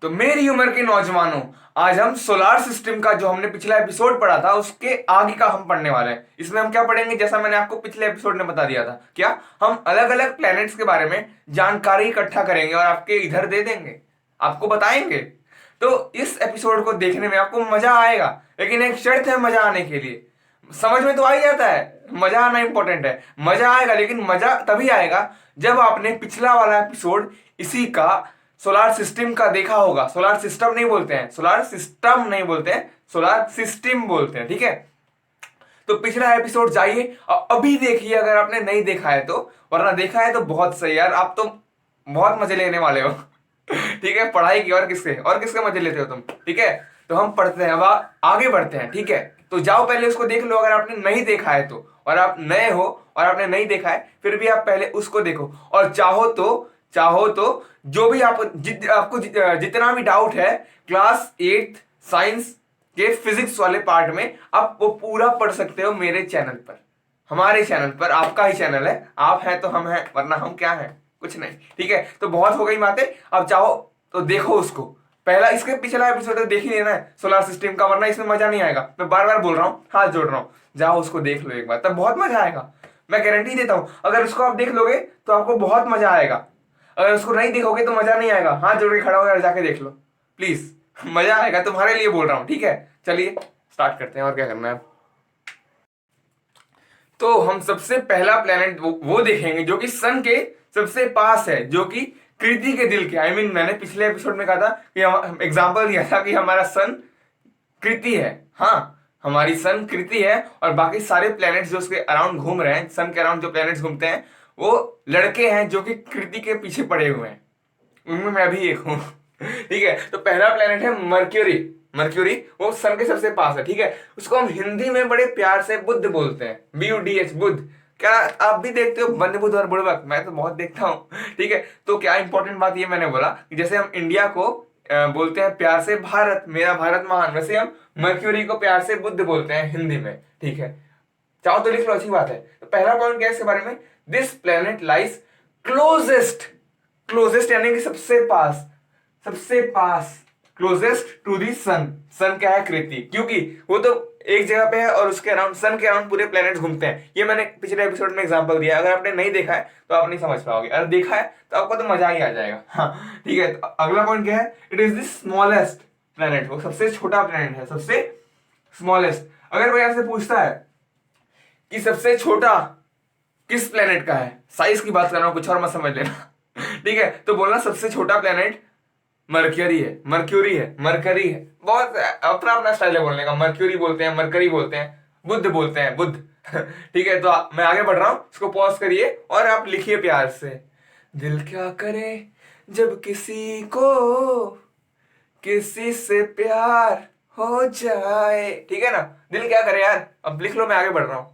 तो मेरी उम्र के नौजवानों, आज हम सोलार सिस्टम का जो हमने पिछला एपिसोड पढ़ा था उसके आगे का हम पढ़ने वाले हैं। इसमें हम क्या पढ़ेंगे, जैसा मैंने आपको पिछले एपिसोड में बता दिया था, क्या हम अलग अलग प्लैनेट्स के बारे में जानकारी इकट्ठा करेंगे और आपके इधर दे देंगे, आपको बताएंगे। तो इस एपिसोड को देखने में आपको मजा आएगा, लेकिन एक शर्त है मजा आने के लिए। समझ में तो आ ही जाता है, मजा आना इंपॉर्टेंट है। मजा आएगा, लेकिन मजा तभी आएगा जब आपने पिछला वाला एपिसोड इसी का सोलार सिस्टम का देखा होगा। सोलार सिस्टम नहीं बोलते हैं, सोलार सिस्टम नहीं बोलते हैं, सोलार सिस्टम बोलते हैं, ठीक है। तो पिछला एपिसोड जाइए और अभी देखिए अगर आपने नहीं देखा है तो, वरना देखा है तो बहुत सही यार, आप तो बहुत मजे लेने वाले हो। ठीक है, पढ़ाई की और किसके मजे लेते हो तुम, ठीक है। तो हम पढ़ते हैं, अब आगे बढ़ते हैं, ठीक है। तो जाओ पहले उसको देख लो अगर आपने नहीं देखा है तो, और आप नए हो और आपने नहीं देखा है फिर भी आप पहले उसको देखो। और चाहो तो जो भी आपको जितना भी डाउट है क्लास 8 साइंस के फिजिक्स वाले पार्ट में, आप वो पूरा पढ़ सकते हो मेरे चैनल पर, हमारे चैनल पर। आपका ही चैनल है, आप हैं तो हम हैं, वरना हम क्या हैं, कुछ नहीं, ठीक है। तो बहुत हो गई बातें, अब चाहो तो देखो उसको पहला, इसके पिछला एपिसोड तो देख ही लेना है सोलार सिस्टम का, वरना इसमें मजा नहीं आएगा। मैं बार बार बोल रहा हूँ, हाथ जोड़ रहा हूँ, जाओ उसको देख लो एक बार, तब बहुत मजा आएगा। मैं गारंटी देता हूँ, अगर उसको आप देख लोगे तो आपको बहुत मजा आएगा, अगर उसको नहीं देखोगे तो मजा नहीं आएगा। हाथ जोड़ के खड़ा हो और जाके देख लो प्लीज, मजा आएगा, तुम्हारे लिए बोल रहा हूँ, ठीक है। चलिए स्टार्ट करते हैं, और क्या करना है। तो हम सबसे पहला प्लेनेट वो देखेंगे जो कि सन के सबसे पास है, जो कि कृति के दिल के, मैंने पिछले एपिसोड में कहा था कि एग्जांपल दिया था कि हमारा सन कृति है। हाँ, हमारी सन कृति है और बाकी सारे प्लैनेट्स जो उसके अराउंड घूम रहे हैं, सन के अराउंड जो प्लैनेट्स घूमते हैं वो लड़के हैं जो कि कृति के पीछे पड़े हुए हैं, उनमें मैं भी एक हूं। ठीक है, तो पहला प्लैनेट है मर्क्यूरी। मर्क्यूरी वो सन के सबसे पास है, ठीक है। उसको हम हिंदी में बड़े प्यार से बुध बोलते हैं, BUDH, बुध। क्या आप भी देखते हो बंद बुध और बुड़बक? मैं तो बहुत देखता हूँ, ठीक है। तो क्या इंपॉर्टेंट बात ये मैंने बोला कि जैसे हम इंडिया को बोलते हैं प्यार से भारत, मेरा भारत महान, वैसे हम मर्क्यूरी को प्यार से बुध बोलते हैं हिंदी में, ठीक है। चाहो तो लिख लो, अच्छी बात है। तो पहला पॉइंट क्या है इसके बारे में, this planet lies closest, closest यानी कि सबसे पास, सबसे पास, क्लोजेस्ट टू दी सन। सन क्या है? कृति, क्योंकि वो तो एक जगह पे है और उसके अराउंड, सन के अराउंड पूरे प्लैनेट्स घूमते हैं। ये मैंने पिछले एपिसोड में एग्जांपल दिया, अगर आपने नहीं देखा है तो आप नहीं समझ पाओगे, अगर देखा है तो आपको तो मजा ही आ जाएगा। हाँ ठीक है, तो अगला पॉइंट क्या है, it is the smallest planet, वो सबसे छोटा प्लैनेट है, सबसे स्मॉलेस्ट। अगर कोई आपसे पूछता है कि सबसे छोटा किस प्लेनेट का है, साइज की बात कर रहा हूं, कुछ और मत समझ लेना। ठीक है, तो बोलना सबसे छोटा प्लेनेट मर्क्यूरी है, मर्क्यूरी है, मरकरी है। बहुत अपना अपना स्टाइल है बोलने का, मर्क्यूरी बोलते हैं, मरकरी बोलते हैं, बुध बोलते हैं, बुध। ठीक है, तो मैं आगे बढ़ रहा हूं, इसको पॉज करिए और आप लिखिए प्यार से, दिल क्या करे जब किसी को किसी से प्यार हो जाए, ठीक है ना। दिल क्या करे यार, अब लिख लो, मैं आगे बढ़ रहा हूं।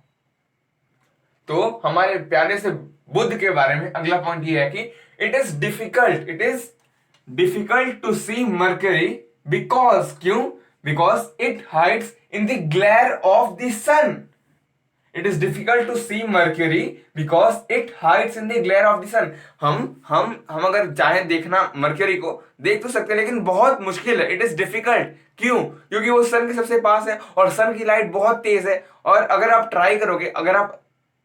तो हमारे प्यारे से बुध के बारे में अगला पॉइंट ये है कि it is difficult to see Mercury because, क्यों? Because it hides in the glare of the sun. It is difficult to see Mercury because it hides in the glare of the sun. हम अगर चाहें देखना mercury को देख तो सकते हैं, लेकिन बहुत मुश्किल है। इट इज डिफिकल्ट, क्यों? क्योंकि वो सन के सबसे पास है और सन की लाइट बहुत तेज है, और अगर आप ट्राई करोगे, अगर आप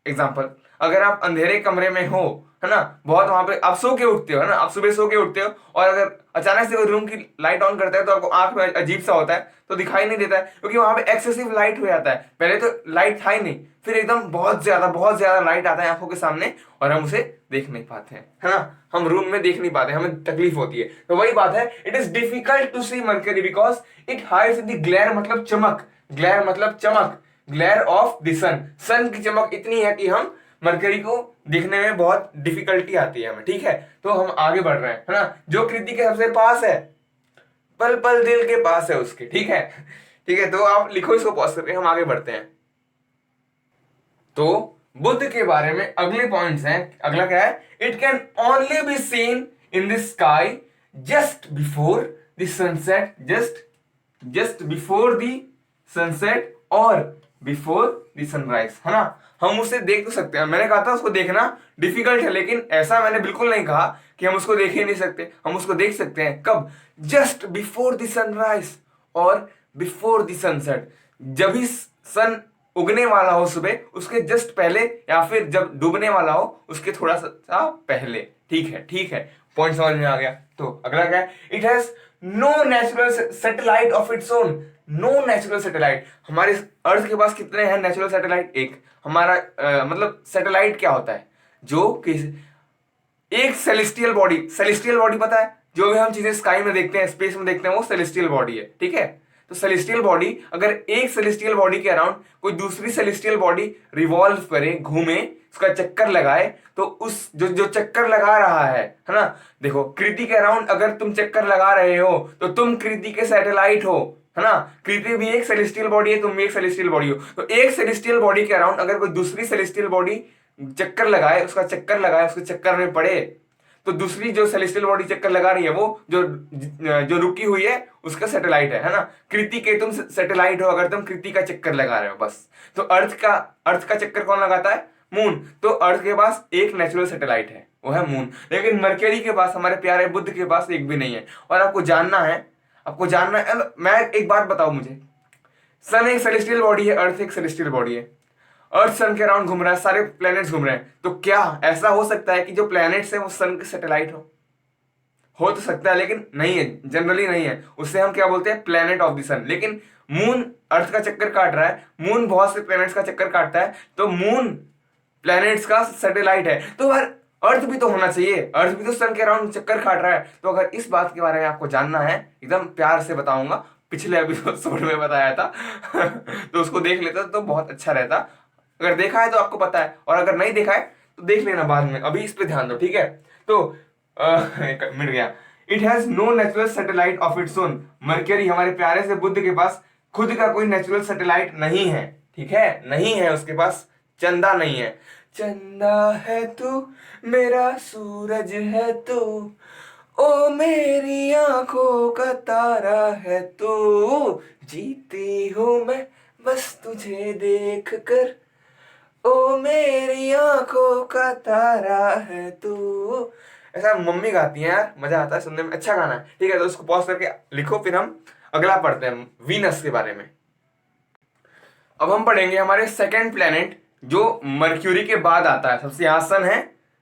एग्जाम्पल, अगर आप अंधेरे कमरे में हो, है ना, बहुत वहां पे आप सो के उठते हो, है ना, आप सुबह सो के उठते हो और अगर अचानक से रूम की लाइट ऑन करता है तो आपको आंख में अजीब सा होता है, तो दिखाई नहीं देता है, क्योंकि वहां पे एक्सेसिव लाइट हो जाता है। पहले तो लाइट था ही नहीं, फिर एकदम बहुत ज्यादा लाइट आता है आंखों के सामने और हम उसे देख नहीं पाते हैं, है ना, हम रूम में देख नहीं पाते, हमें तकलीफ होती है। तो वही बात है, it is difficult to see Mercury because it hides in the glare, मतलब चमक, ग्लेयर मतलब चमक, ग्लेयर ऑफ द सन। सन की चमक इतनी है कि हम मरकरी को दिखने में बहुत डिफिकल्टी आती है हमें, ठीक है। तो हम आगे बढ़ रहे हैं, है ना, जो कृति के सबसे पास है, पल पल दिल के पास है उसके, ठीक है। ठीक है, तो आप लिखो इसको पॉज करके, हम आगे बढ़ते हैं। तो बुध के बारे में अगले पॉइंट्स हैं, अगला क्या है, it can only be seen in the sky just before the sunset, just before the sunset और बिफोर द सनराइज, है ना। हम उसे देख तो सकते हैं, मैंने कहा था उसको देखना डिफिकल्ट है, लेकिन ऐसा मैंने बिल्कुल नहीं कहा कि हम उसको देख ही नहीं सकते। हम उसको देख सकते हैं कब? जस्ट बिफोर द सनराइज और बिफोर द सनसेट। जब भी सन उगने वाला हो सुबह, उसके जस्ट पहले, या फिर जब डूबने वाला हो उसके थोड़ा सा पहले। ठीक है, ठीक है, पॉइंट समझ में आ गया। तो अगला क्या है? It has know natural satellite of its own. Know natural satellite. हमारे अर्थ के पास कितने हैं नेचुरल सैटेलाइट? एक। हमारा मतलब सैटेलाइट क्या होता है? जो कि एक सेलेस्टियल बॉडी, सेलेस्टियल बॉडी पता है? जो भी हम चीजें स्काई में देखते हैं, स्पेस में देखते हैं, वो सेलेस्टियल बॉडी है, ठीक है। तो सेलेस्टियल बॉडी, अगर एक सेलेस्टियल बॉडी के अराउंड कोई दूसरी सेलेस्टियल बॉडी रिवॉल्व करे, घूमे, उसका चक्कर लगाए, तो उस जो जो चक्कर लगा रहा है ना, देखो कृति के अराउंड अगर तुम चक्कर लगा रहे हो तो तुम कृति के सैटेलाइट हो, है ना। कृति भी एक सेलेस्टियल बॉडी है, तुम भी एक सेलेस्टियल बॉडी हो। तो एक सेलेस्टियल बॉडी के अराउंड अगर कोई दूसरी सेलेस्टियल बॉडी चक्कर लगाए, उसका चक्कर लगाए, उसके चक्कर में पड़े, तो दूसरी जो सेलेस्टियल बॉडी चक्कर लगा रही है वो जो जो रुकी हुई है उसका सैटेलाइट है ना। कृति के तुम सैटेलाइट हो अगर तुम कृति का चक्कर लगा रहे हो, बस। तो अर्थ का चक्कर कौन लगाता है? मून। तो अर्थ के पास एक नेचुरल सैटेलाइट है, वो है मून। लेकिन मरकरी के पास, हमारे प्यारे बुध के पास एक भी नहीं है। और आपको जानना है, मैं एक बात बताओ मुझे, सन एक सेलेस्टियल बॉडी है, अर्थ एक सेलेस्टियल बॉडी है। अर्थ सन के अराउंड घूम रहा है, सारे प्लैनेट्स घूम रहे हैं, तो क्या ऐसा हो सकता है कि जो प्लैनेट्स है वो सन के सैटेलाइट हो तो सकता है, लेकिन नहीं है, जनरली नहीं है। उससे हम क्या बोलते हैं? प्लैनेट ऑफ द सन। लेकिन मून अर्थ का चक्कर काट रहा है, मून बहुत से प्लैनेट्स का चक्कर काटता है, तो मून प्लैनेट्स का सैटेलाइट है। तो यार अर्थ भी तो होना चाहिए, अर्थ भी तो सन के अराउंड चक्कर काट रहा है। तो अगर इस बात के बारे में आपको जानना है, एकदम प्यार से बताऊंगा, पिछले एपिसोड में बताया था तो उसको देख लेता तो बहुत अच्छा रहता। अगर देखा है तो आपको पता है, और अगर नहीं देखा है तो देख लेना बाद में, अभी इस पे ध्यान दो, ठीक है। तो मिट गया। It has know natural satellite of its own. Mercury, हमारे प्यारे से बुध के पास खुद का कोई नेचुरल सैटेलाइट नहीं है, ठीक है, नहीं है उसके पास। चंदा नहीं है। चंदा है तू, मेरा सूरज है तू, ओ मेरी आंखों का तारा है तू, जीती हूं मैं बस तुझे देख कर, ओ मेरी आंखों का तारा है तू। ऐसा मम्मी गाती है यार, मजा आता है सुनने में, अच्छा गाना है, ठीक है। तो उसको पॉज करके लिखो, फिर हम अगला पढ़ते हैं वीनस के बारे में। अब हम पढ़ेंगे हमारे सेकंड प्लेनेट जो मर्क्यूरी के बाद आता है। सबसे यहाँ सन है,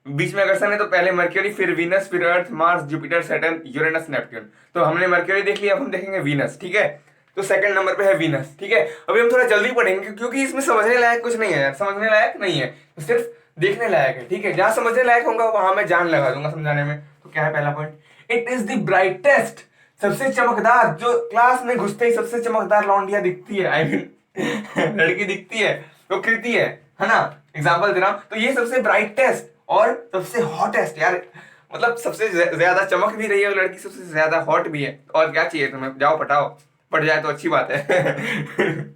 बीच में अगर सन है तो पहले मर्क्यूरी, फिर वीनस, फिर Earth, Mars, Jupiter, Saturn, Uranus, Neptune. तो हमने मर्क्यूरी देख लिया, अब हम देखेंगे वीनस, ठीक है। तो सेकंड नंबर पे है वीनस, ठीक है। अभी हम थोड़ा जल्दी पढ़ेंगे क्योंकि इसमें समझने लायक कुछ नहीं है यार, समझने लायक नहीं है, तो सिर्फ देखने लायक है, ठीक है। जहां समझने लायक होगा वहां मैं जान लगा दूंगा समझाने में। तो क्या है पहला point? It is the brightest, सबसे चमकदार, जो क्लास में घुसते ही सबसे चमकदार लौंडिया दिखती है, आई मीन लड़की दिखती है, तो कृति है ना। एग्जाम्पल दे रहा हूं, तो ये सबसे ब्राइटेस्ट और सबसे हॉटेस्ट, यार मतलब सबसे ज्यादा चमक भी रही है और लड़की सबसे ज्यादा हॉट भी है। और क्या चाहिए तुम्हें? जाओ पटाओ, पट जाए तो अच्छी बात है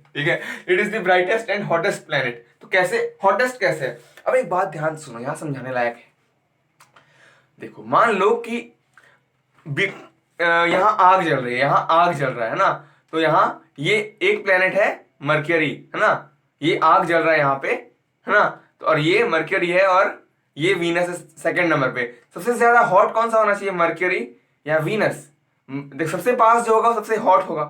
ठीक है। It is the brightest and hottest planet. तो कैसे हॉटेस्ट कैसे है? अब एक बात ध्यान सुनो, यहां समझाने लायक है। देखो मान लो कि यहाँ आग जल रही है, यहाँ आग जल रहा है ना, तो यहाँ ये एक प्लेनेट है मरकरी, है ना, ये आग जल रहा है यहाँ पे, है ना। तो और ये मरकरी है और ये वीनस है सेकंड नंबर पे। सबसे ज्यादा हॉट कौन सा होना चाहिए, मरकरी या वीनस? देख सबसे पास जो होगा सबसे हॉट होगा,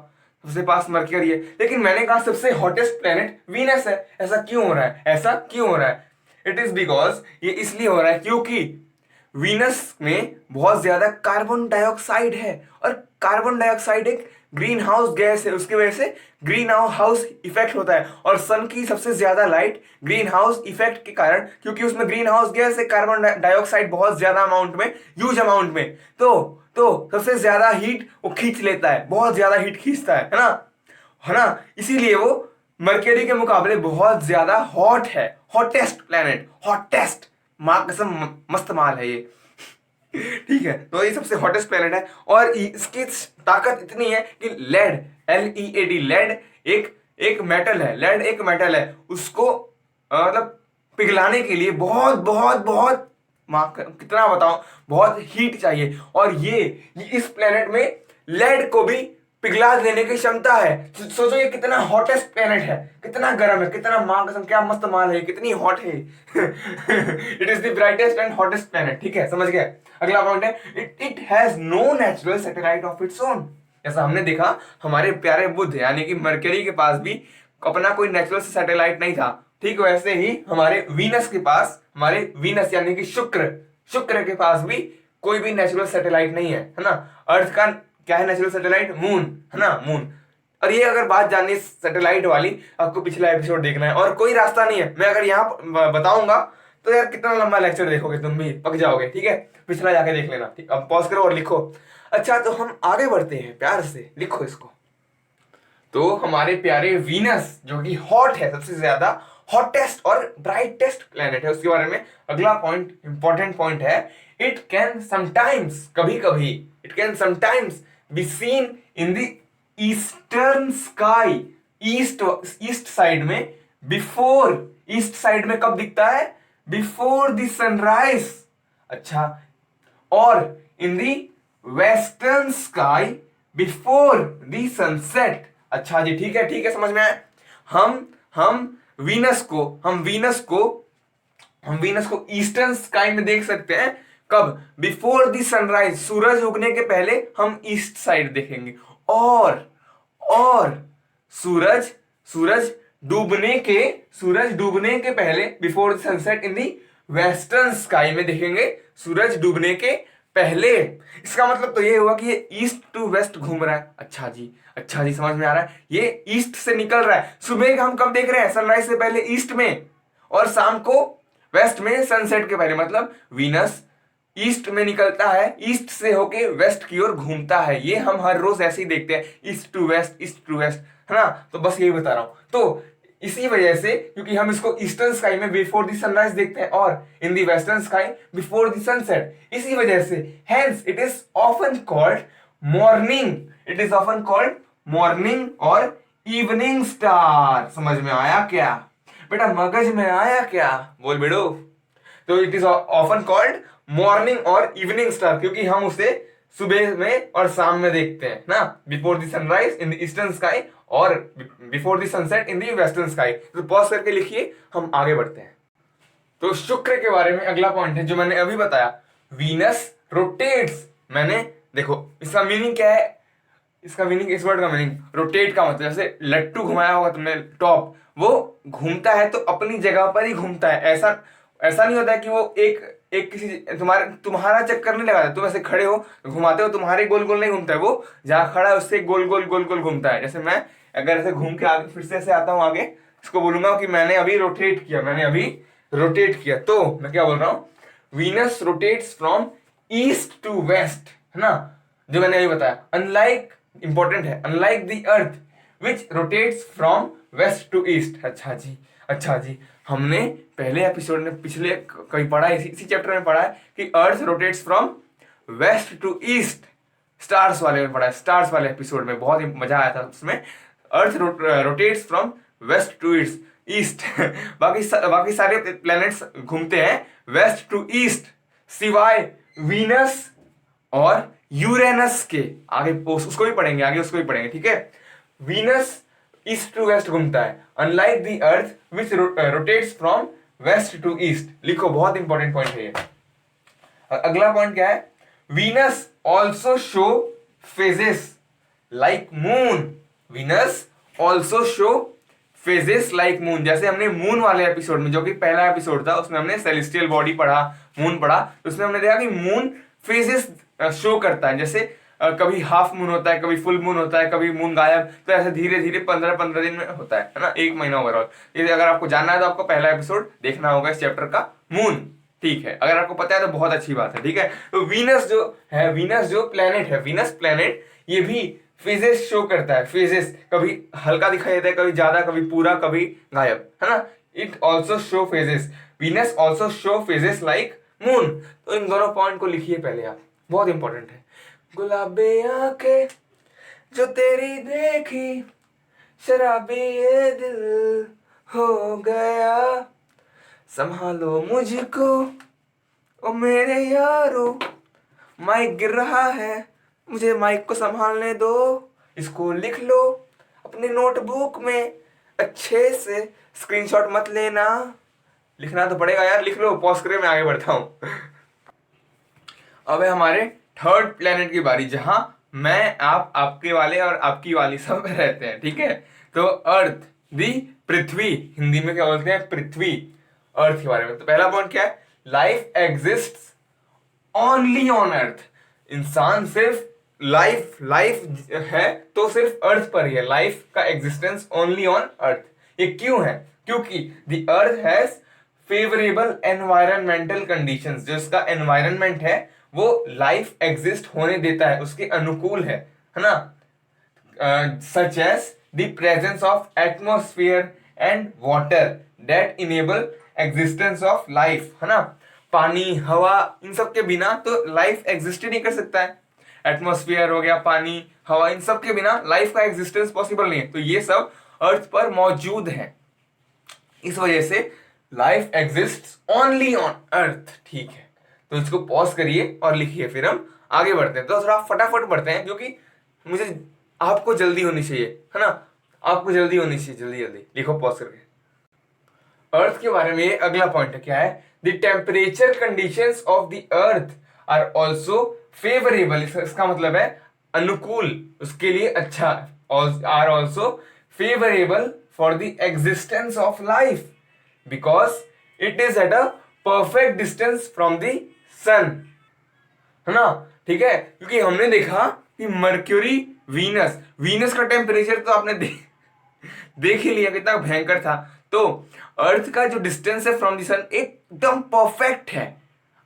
सबसे पास मरकरी है, लेकिन मैंने कहा सबसे हॉटेस्ट प्लेनेट वीनस है। ऐसा क्यों हो रहा है? ऐसा क्यों हो रहा है? इट इज बिकॉज, ये इसलिए हो रहा है क्योंकि वीनस में बहुत ज्यादा कार्बन डाइऑक्साइड है, और कार्बन डाइऑक्साइड एक ग्रीन हाउस गैस है, उसकी वजह से ग्रीन हाउस इफेक्ट होता है। और सन की सबसे ज्यादा लाइट ग्रीन हाउस इफेक्ट के कारण, क्योंकि उसमें ग्रीन हाउस गैस है, कार्बन डाइऑक्साइड बहुत ज्यादा अमाउंट में, ह्यूज अमाउंट में, तो सबसे ज्यादा हीट वो खींच लेता है, बहुत ज्यादा हीट खींचता है ना। इसीलिए वो मरकरी के मुकाबले बहुत ज्यादा हॉट है, हॉटेस्ट प्लेनेट, हॉटेस्ट, माँ कसम मस्त माल है ये ठीक है। तो ये सबसे हॉटेस्ट प्लेनेट है, और इसकी ताकत इतनी है कि लेड, LEAD, लेड एक मेटल है, लेड एक मेटल है, उसको मतलब पिघलाने के लिए बहुत बहुत बहुत, कितना बताऊं, बहुत हीट चाहिए। और ये इस प्लेनेट में लेड को भी पिघला देने की क्षमता है। सोचो ये कितना हॉटेस्ट प्लेनेट है, कितना गर्म है, कितना मां कसम क्या मस्त माल है, कितनी हॉट है। It is the brightest and hottest planet. ठीक है, समझ गए। अगला पॉइंट है it has know natural satellite of its own. जैसा हमने देखा हमारे प्यारे बुध यानी कि मरकरी के पास भी अपना कोई नेचुरल सैटेलाइट नहीं था, ठीक वैसे ही हमारे वीनस के पास, हमारे वीनस यानी कि शुक्र के पास भी कोई भी नेचुरल सैटेलाइट नहीं है ना। अर्थ का क्या है नेचुरल सैटेलाइट? मून है ना, मून। और ये अगर बात जाननी सैटेलाइट वाली, आपको पिछला एपिसोड देखना है और कोई रास्ता नहीं है। मैं अगर यहाँ बताऊंगा तो यार कितना लंबा लेक्चर देखोगे, तुम भी पक जाओगे। ठीक है, पिछला जाके देख लेना। ठीक, अब पॉज करो और लिखो। अच्छा, तो हम आगे बढ़ते हैं, प्यार से लिखो इसको। तो हमारे प्यारे वीनस जो कि हॉट है, सबसे ज्यादा हॉटेस्ट और ब्राइटेस्ट प्लेनेट है, उसके बारे में अगला पॉइंट इंपॉर्टेंट पॉइंट है। इट कैन समटाइम्स, कभी कभी, it can sometimes be seen in the eastern sky, east side में, बिफोर, ईस्ट साइड में कब दिखता है? Before the sunrise. अच्छा, और इन the western sky before the sunset. अच्छा जी, ठीक है, समझ में आया। हम वीनस को ईस्टर्न स्काई में देख सकते हैं। कब? बिफोर द सनराइज, सूरज उगने के पहले हम ईस्ट साइड देखेंगे। और सूरज डूबने के पहले, before the sunset, in the western sky में देखेंगे, सूरज डूबने के पहले। इसका मतलब तो ये हुआ कि ये ईस्ट टू वेस्ट घूम रहा है। अच्छा जी, समझ में आ रहा है। ये ईस्ट से निकल रहा है। सुबह का हम कब देख रहे हैं? सनराइज से पहले ईस्ट में, और शाम को वेस्ट में सनसेट के पहले। मतलब वीनस ईस्ट में निकलता है, ईस्ट से होके वेस्ट की ओर घूमता है। ये हम हर रोज ऐसे ही देखते हैं, ईस्ट टू वेस्ट, है ना। तो बस यही बता रहा हूं। तो इसी वजह से, क्योंकि हम इसको ईस्टर्न स्काई में बिफोर द सनराइज देखते हैं और इन the western sky before the sunset, इसी वजह से hence it is often called morning और इवनिंग स्टार। समझ में आया क्या बेटा? मगज में आया क्या? बोल बेड़ो। तो it is often called morning और इवनिंग स्टार, क्योंकि हम उसे सुबह में और शाम में देखते हैं ना, before the sunrise in the eastern sky और before the sunset in the western sky. तो पॉज करके लिखिए, हम आगे बढ़ते हैं। तो शुक्र के बारे में अगला पॉइंट है जो मैंने अभी बताया, वीनस रोटेट्स। मैंने देखो इसका मीनिंग क्या है, इसका मीनिंग, इस वर्ड का मीनिंग रोटेट का मतलब जैसे लट्टू घुमाया होगा तुमने, टॉप, वो घूमता है तो अपनी जगह पर ही घूमता है। ऐसा नहीं होता है कि वो एक किसी तुम्हारा चक्कर नहीं लगाता। तुम ऐसे खड़े हो घुमाते हो, तुम्हारे गोल गोल नहीं घूमता है, वो जहां खड़ा है उससे गोल गोल घूमता है। जैसे मैं अगर ऐसे घूम के आगे फिर से ऐसे आता हूँ आगे, इसको बोलूंगा कि मैंने अभी रोटेट किया। तो मैं क्या बोल रहा हूँ? Venus rotates from east to waste, है ना, जो मैंने अभी बताया। अनलाइक, इंपॉर्टेंट है, unlike the earth which rotates from waste to east. अच्छा जी, हमने पहले एपिसोड में पिछले कहीं पढ़ा है, इसी चैप्टर में पढ़ा है कि अर्थ rotates from waste to east. Stars वाले में पढ़ा है, स्टार्स वाले एपिसोड में बहुत ही मजा आया था उसमें। अर्थ rotates from waste to east. बाकी सारे प्लैनेट्स घूमते हैं वेस्ट टू ईस्ट, सिवाय वीनस और यूरेनस के। आगे उसको भी पढ़ेंगे, ठीक है। वीनस ईस्ट टू वेस्ट घूमता है, unlike the earth which rotates from waste to east. लिखो, बहुत इंपॉर्टेंट पॉइंट है ये। अगला पॉइंट क्या है? Venus also show phases like moon. जैसे हमने मून वाले एपिसोड में, जो कि पहला एपिसोड था, उसमें हमने सेलेस्टियल बॉडी पढ़ा, मून पढ़ा, तो उसमें हमने देखा कि मून फेजेस शो करता है। जैसे कभी हाफ मून होता है, कभी फुल मून होता है, कभी मून गायब। तो ऐसे धीरे धीरे 15 दिन में होता है ना, एक महीना ओवरऑल। ये अगर आपको जानना है तो आपको पहला एपिसोड देखना होगा इस चैप्टर का, मून। ठीक है, अगर आपको पता है तो बहुत अच्छी बात है। ठीक है, तो वीनस जो प्लेनेट है, वीनस प्लेनेट, ये भी फेजेस शो करता है। फेजेस, कभी हल्का दिखाई देता है, कभी ज्यादा, कभी पूरा, कभी गायब, है ना। It also show phases, Venus also show phases like moon. तो इन दोनों पॉइंट को लिखिए पहले आप, बहुत इंपॉर्टेंट है। गुलाबी आंखें जो तेरी देखी, शराबी ये दिल हो गया, संभालो मुझको ओ मेरे यारो, माइक गिर रहा है, मुझे माइक को संभालने दो, इसको लिख लो अपने नोटबुक में अच्छे से, स्क्रीनशॉट मत लेना, लिखना तो पड़ेगा यार, लिख लो, पॉज करके मैं आगे बढ़ता हूं। अब है हमारे थर्ड प्लेनेट की बारी, जहां मैं, आप, आपके वाले और आपकी वाली सब रहते हैं, ठीक है। तो अर्थ, दी पृथ्वी, हिंदी में क्या बोलते हैं, पृथ्वी, अर्थ के बारे में। तो पहला पॉइंट क्या है, life exist only on earth. इंसान सिर्फ लाइफ लाइफ है तो सिर्फ अर्थ पर ही है, लाइफ का एग्जिस्टेंस ओनली ऑन अर्थ। ये क्यों है, क्योंकि the earth has favourable environmental conditions, जो इसका एनवायरनमेंट है वो लाइफ एग्जिस्ट होने देता है, उसके अनुकूल है ना। Such as the presence of atmosphere and water that enable existence of life, है ना। पानी, हवा, इन सब के बिना तो लाइफ एग्जिस्ट ही नहीं कर सकता है। एटमोस्फियर हो गया, पानी, हवा, इन सब के बिना लाइफ का एग्जिस्टेंस पॉसिबल नहीं है। तो ये सब अर्थ पर मौजूद है, इस वजह से life exist only on earth, ठीक है। तो इसको पॉज करिए और लिखिए, फिर हम आगे बढ़ते हैं। तो थोड़ा फटाफट बढ़ते हैं, क्योंकि मुझे, आपको जल्दी होनी चाहिए, है ना, आपको जल्दी होनी चाहिए, जल्दी जल्दी लिखो पॉज करके। अर्थ के बारे में ये अगला पॉइंट है, क्या है, the temperature conditions of the Earth are also favourable, इसका मतलब है अनुकूल, उसके लिए अच्छा, are also favourable for the existence of life because it is at a perfect distance from the sun, है ना, ठीक है। क्योंकि हमने देखा कि मर्क्यूरी, वीनस, वीनस का टेम्परेचर तो आपने देख ही लिया कितना भयंकर था। तो अर्थ का जो डिस्टेंस है फ्रॉम द सन एकदम परफेक्ट है,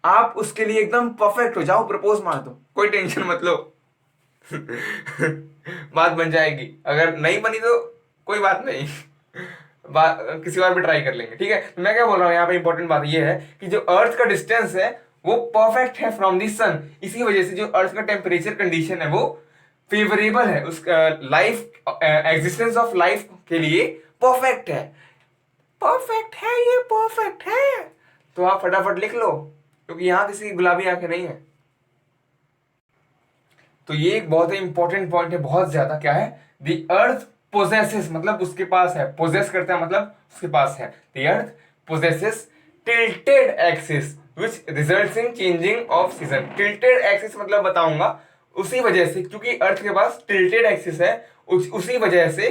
आप उसके लिए एकदम परफेक्ट हो, जाओ प्रपोज मार दो, कोई टेंशन मत लो। बात बन जाएगी, अगर नहीं बनी तो कोई बात नहीं, किसी और भी ट्राई कर लेंगे, ठीक है। तो मैं क्या बोल रहा हूँ यहाँ पे, इंपॉर्टेंट बात ये है कि जो अर्थ का डिस्टेंस है वो परफेक्ट है फ्रॉम द सन, इसी वजह से जो अर्थ का टेम्परेचर कंडीशन है वो फेवरेबल है, उस लाइफ एग्जिस्टेंस ऑफ लाइफ के लिए परफेक्ट है, परफेक्ट है, ये परफेक्ट है। तो आप फटाफट लिख लो, क्योंकि यहां किसी की गुलाबी आंखें नहीं है। तो ये एक बहुत ही इंपॉर्टेंट पॉइंट है, बहुत ज्यादा, क्या है, द अर्थ पोजेसेस, मतलब उसके पास है, पोजेस करता है मतलब उसके पास है, the earth possesses tilted axis which results in changing off season. Tilted axis मतलब बताऊंगा, उसी वजह से, क्योंकि अर्थ के पास टिल्टेड एक्सिस है, उसी वजह से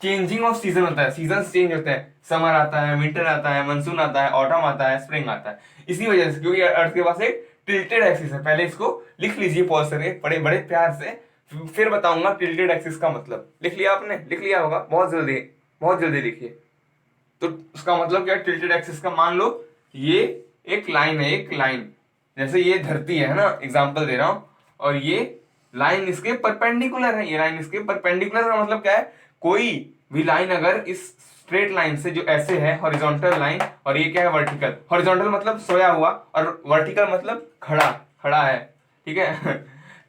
चेंजिंग ऑफ सीजन होता है, सीजन चेंज होते हैं, समर आता है, विंटर आता है, मानसून आता है, ऑटम आता है, स्प्रिंग आता है, इसी वजह से, क्योंकि अर्थ के पास एक टिल्टेड एक्सिस है। पहले इसको लिख लीजिए पॉज करके, बड़े बड़े प्यार से, फिर बताऊंगा टिल्टेड एक्सिस का मतलब। लिख लिया आपने, लिख लिया होगा, बहुत जल्दी, बहुत जल्दी लिखिए। तो उसका मतलब क्या, टिल्टेड एक्सिस का, मान लो ये एक लाइन है, एक लाइन, जैसे ये धरती है ना, एग्जाम्पल दे रहा हूं, और ये लाइन इसके परपेंडिकुलर है, ये लाइन इसके परपेंडिकुलर का मतलब क्या है, कोई भी लाइन अगर इस स्ट्रेट लाइन से, जो ऐसे है हॉरिजॉन्टल लाइन, और ये क्या है वर्टिकल, हॉरिजॉन्टल मतलब सोया हुआ, और वर्टिकल मतलब खड़ा, खड़ा है, ठीक है।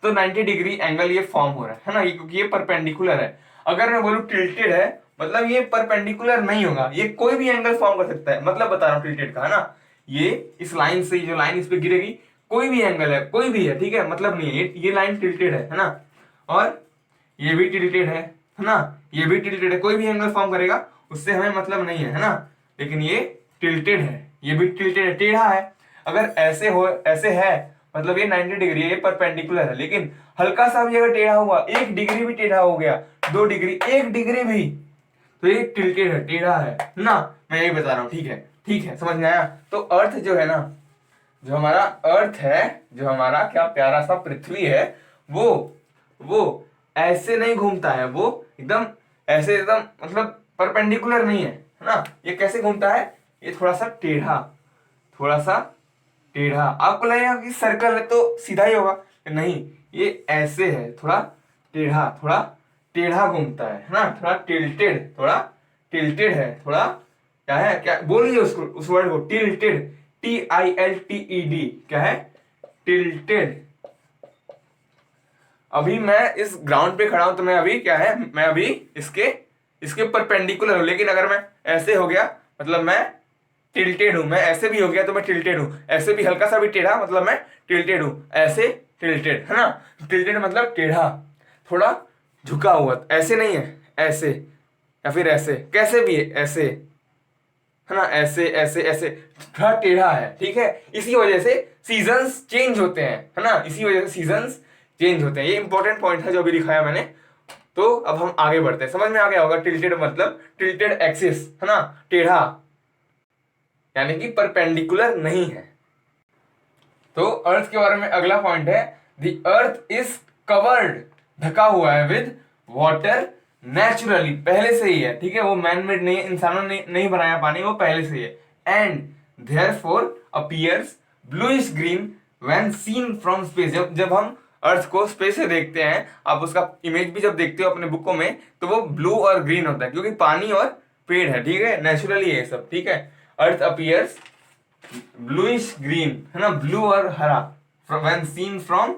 तो 90 डिग्री एंगल ये फॉर्म हो रहा है ना, ये क्योंकि ये परपेंडिकुलर है। अगर मैं बोलूं टिल्टेड है, मतलब ये परपेंडिकुलर नहीं होगा, ये कोई भी एंगल फॉर्म कर सकता है, मतलब बता रहा हूं टिल्टेड का, है ना। ये इस लाइन से, जो लाइन इस पे गिरेगी, कोई भी एंगल है, कोई भी है, ठीक है, मतलब नहीं है, ये लाइन टिल्टेड है ना, और ये भी टिल्टेड है ना, ये भी टिल्टेड है, कोई भी एंगल फॉर्म करेगा उससे हमें मतलब नहीं है ना, लेकिन ये टिल्टेड है, ये भी टिल्टेड है, टेढ़ा है। अगर ऐसे हो, ऐसे है, मतलब ये 90 डिग्री है, ये परपेंडिकुलर है, लेकिन हल्का सा भी अगर टेढ़ा हुआ, 1 डिग्री भी टेढ़ा हो गया, 2 डिग्री, 1 डिग्री भी, तो ये टिल्टेड है, टेढ़ा है ना, मैं यही बता रहा हूँ, ठीक है, ठीक है, समझ में आया। तो अर्थ जो है ना, जो हमारा अर्थ है, जो हमारा क्या प्यारा सा पृथ्वी है, वो ऐसे नहीं घूमता है, वो एकदम ऐसे, एकदम मतलब परपेंडिकुलर नहीं है ना, ये कैसे घूमता है, ये थोड़ा सा टेढ़ा, थोड़ा सा टेढ़ा। आपको लगेगा कि सर्कल है तो सीधा ही होगा, नहीं, ये ऐसे है, थोड़ा टेढ़ा, थोड़ा टेढ़ा घूमता है ना, थोड़ा टिल्टेड, थोड़ा टिल्टेड है, थोड़ा क्या है, क्या बोलिए उसको, उस वर्ड को, टिल्टेड, TILTED, क्या है, टिल्टेड। अभी मैं इस ग्राउंड पे खड़ा हूं, तो मैं अभी क्या है, मैं अभी इसके परपेंडिकुलर हूं, लेकिन अगर मैं ऐसे हो गया मतलब मैं टिल्टेड हूं, मैं ऐसे भी हो गया तो मैं टिल्टेड हूं, ऐसे भी हल्का सा भी टेढ़ा मतलब मैं टिल्टेड हूं, ऐसे टिल्टेड, है ना। टिल्टेड मतलब टेढ़ा, थोड़ा झुका हुआ, ऐसे नहीं है, ऐसे या फिर ऐसे, कैसे भी है, ऐसे है ना, ऐसे ऐसे ऐसे, थोड़ा टेढ़ा है, ठीक है। इसी वजह से सीजन्स चेंज होते हैं, है ना, इसी वजह से सीजन्स चेंज होते हैं। ये इंपॉर्टेंट पॉइंट है जो अभी दिखाया मैंने। तो अब हम आगे बढ़ते हैं, समझ में आ गया होगा। टिल्टेड मतलब टिल्टेड एक्सिस, है ना, टेढ़ा, यानी कि परपेंडिकुलर नहीं है। तो अर्थ के बारे में अगला पॉइंट है, द अर्थ इज कवर्ड, ढका हुआ है, विद वाटर नेचुरली, पहले से ही है, ठीक है, वो मैन मेड नहीं है, इंसानों ने नहीं बनाया पानी, वो पहले से ही है। And therefore appears bluish green when scene from space, जब हम अर्थ को स्पेस से देखते हैं, आप उसका इमेज भी जब देखते हो अपने बुकों में, तो वो ब्लू और ग्रीन होता है, क्योंकि पानी और पेड़ है, ठीक है, नेचुरली है सब, ठीक है। अर्थ अपीयर्स ब्लूइश ग्रीन, है ना, ब्लू और हरा, when scene from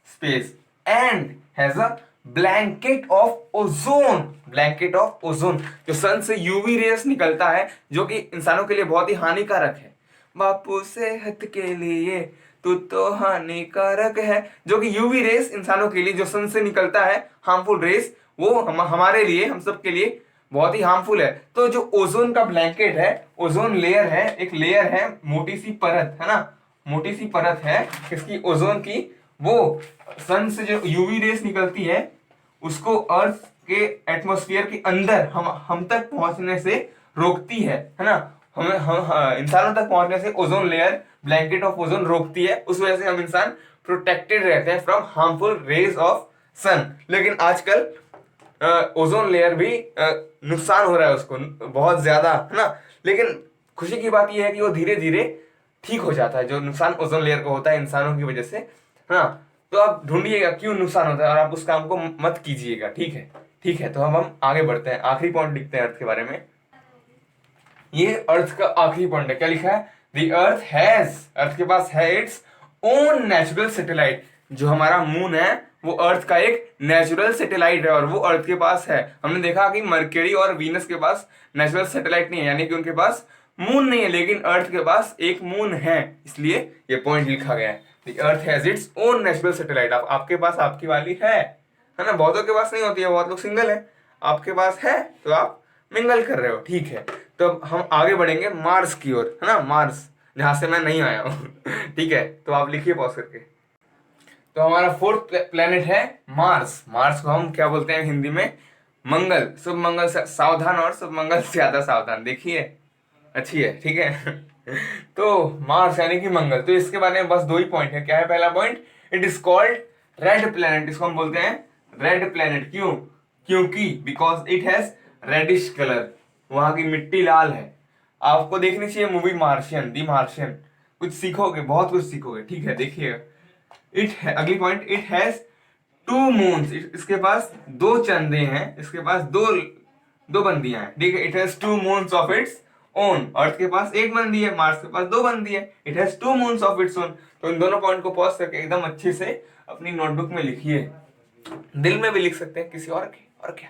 space, and has a blanket of ozone, blanket of ozone, जो सन से यूवी रेस निकलता है, जो कि इंसानों के लिए बहुत ही हानिकारक है। बापू सेहत के लिए तू तो हानिकारक है, जो कि यूवी रेस इंसानों के लिए जो सन से निकलता है, हार्मफुल रेस, वो हमारे लिए, हम सब के लिए बहुत ही हार्मफुल है। तो जो ओजोन का ब्लैंकेट है, ओजोन लेयर है, एक लेयर है, मोटी सी परत, है ना, मोटी सी परत है किसकी, ओजोन की, वो सन से जो यूवी रेस निकलती है उसको अर्थ के एटमॉस्फेयर के अंदर हम तक पहुंचने से रोकती है ना, हमें हम इंसानों तक पहुंचने से ozone layer, blanket of ozone रोकती है। उस वजह से हम इंसान प्रोटेक्टेड रहते हैं फ्रॉम हार्मफुल रेज ऑफ सन। लेकिन आजकल ओजोन लेयर भी नुकसान हो रहा है उसको बहुत ज्यादा, है ना। लेकिन खुशी की बात यह है कि वो धीरे धीरे ठीक हो जाता है, जो नुकसान ओजोन लेयर को होता है इंसानों की वजह से, है ना। तो आप ढूंढिएगा क्यों नुकसान होता है और आप उस काम को मत कीजिएगा, ठीक है, ठीक है। तो अब हम आगे बढ़ते हैं, आखिरी पॉइंट लिखते हैं अर्थ के बारे में। ये अर्थ का आखिरी पॉइंट है, क्या लिखा है, द अर्थ हैज, अर्थ के पास है इट्स ओन नेचुरल सैटेलाइट, जो हमारा मून है वो अर्थ का एक नेचुरल सैटेलाइट है, और वो अर्थ के पास है। हमने देखा कि मरकरी और वीनस के पास नेचुरल सैटेलाइट नहीं है, यानी कि उनके पास मून नहीं है, लेकिन अर्थ के पास एक मून है, इसलिए ये पॉइंट लिखा गया है, the earth has its own natural satellite. आपके पास आपकी वाली है ना, बहुतों के पास नहीं होती है, बहुत लोग सिंगल है, आपके पास है तो आप मिंगल कर रहे हो, ठीक है। तो अब हम आगे बढ़ेंगे मार्स की ओर, है ना, मार्स, जहां से मैं नहीं आया हूं ठीक है, तो आप लिखिए पॉज करके। तो हमारा फोर्थ प्लेनेट है मार्स। मार्स को हम क्या बोलते हैं हिंदी में, मंगल, शुभ मंगल से सावधान और शुभ मंगल से ज्यादा सावधान, देखिए अच्छी है, ठीक है तो मार्स यानी कि मंगल, तो इसके बारे में बस दो ही पॉइंट है। क्या है पहला point, it is called red planet, इसको हम बोलते हैं रेड प्लेनेट, क्यों, क्योंकि because it has reddish colour, वहां की मिट्टी लाल है। आपको देखनी चाहिए मूवी मार्शियन, दी मार्शियन, कुछ सीखोगे, बहुत कुछ सीखोगे, ठीक है, देखिएगा। अगली point, it has two moons, इसके पास दो चंदे हैं, इसके पास दो दो बंदियां हैं, ठीक है। It has two moons of its own, Earth के पास एक बंदी है, मार्स के पास दो बंदी है, it has two moons of its own. तो इन दोनों पॉइंट को पॉज करके एकदम अच्छे से अपनी नोटबुक में लिखिए, दिल में भी लिख सकते हैं किसी और के, और क्या,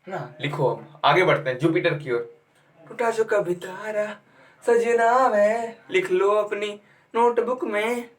है ना। लिखो, आगे बढ़ते हैं जुपिटर की ओर। टूटा जो कभी तारा सजना में, लिख लो अपनी नोटबुक में।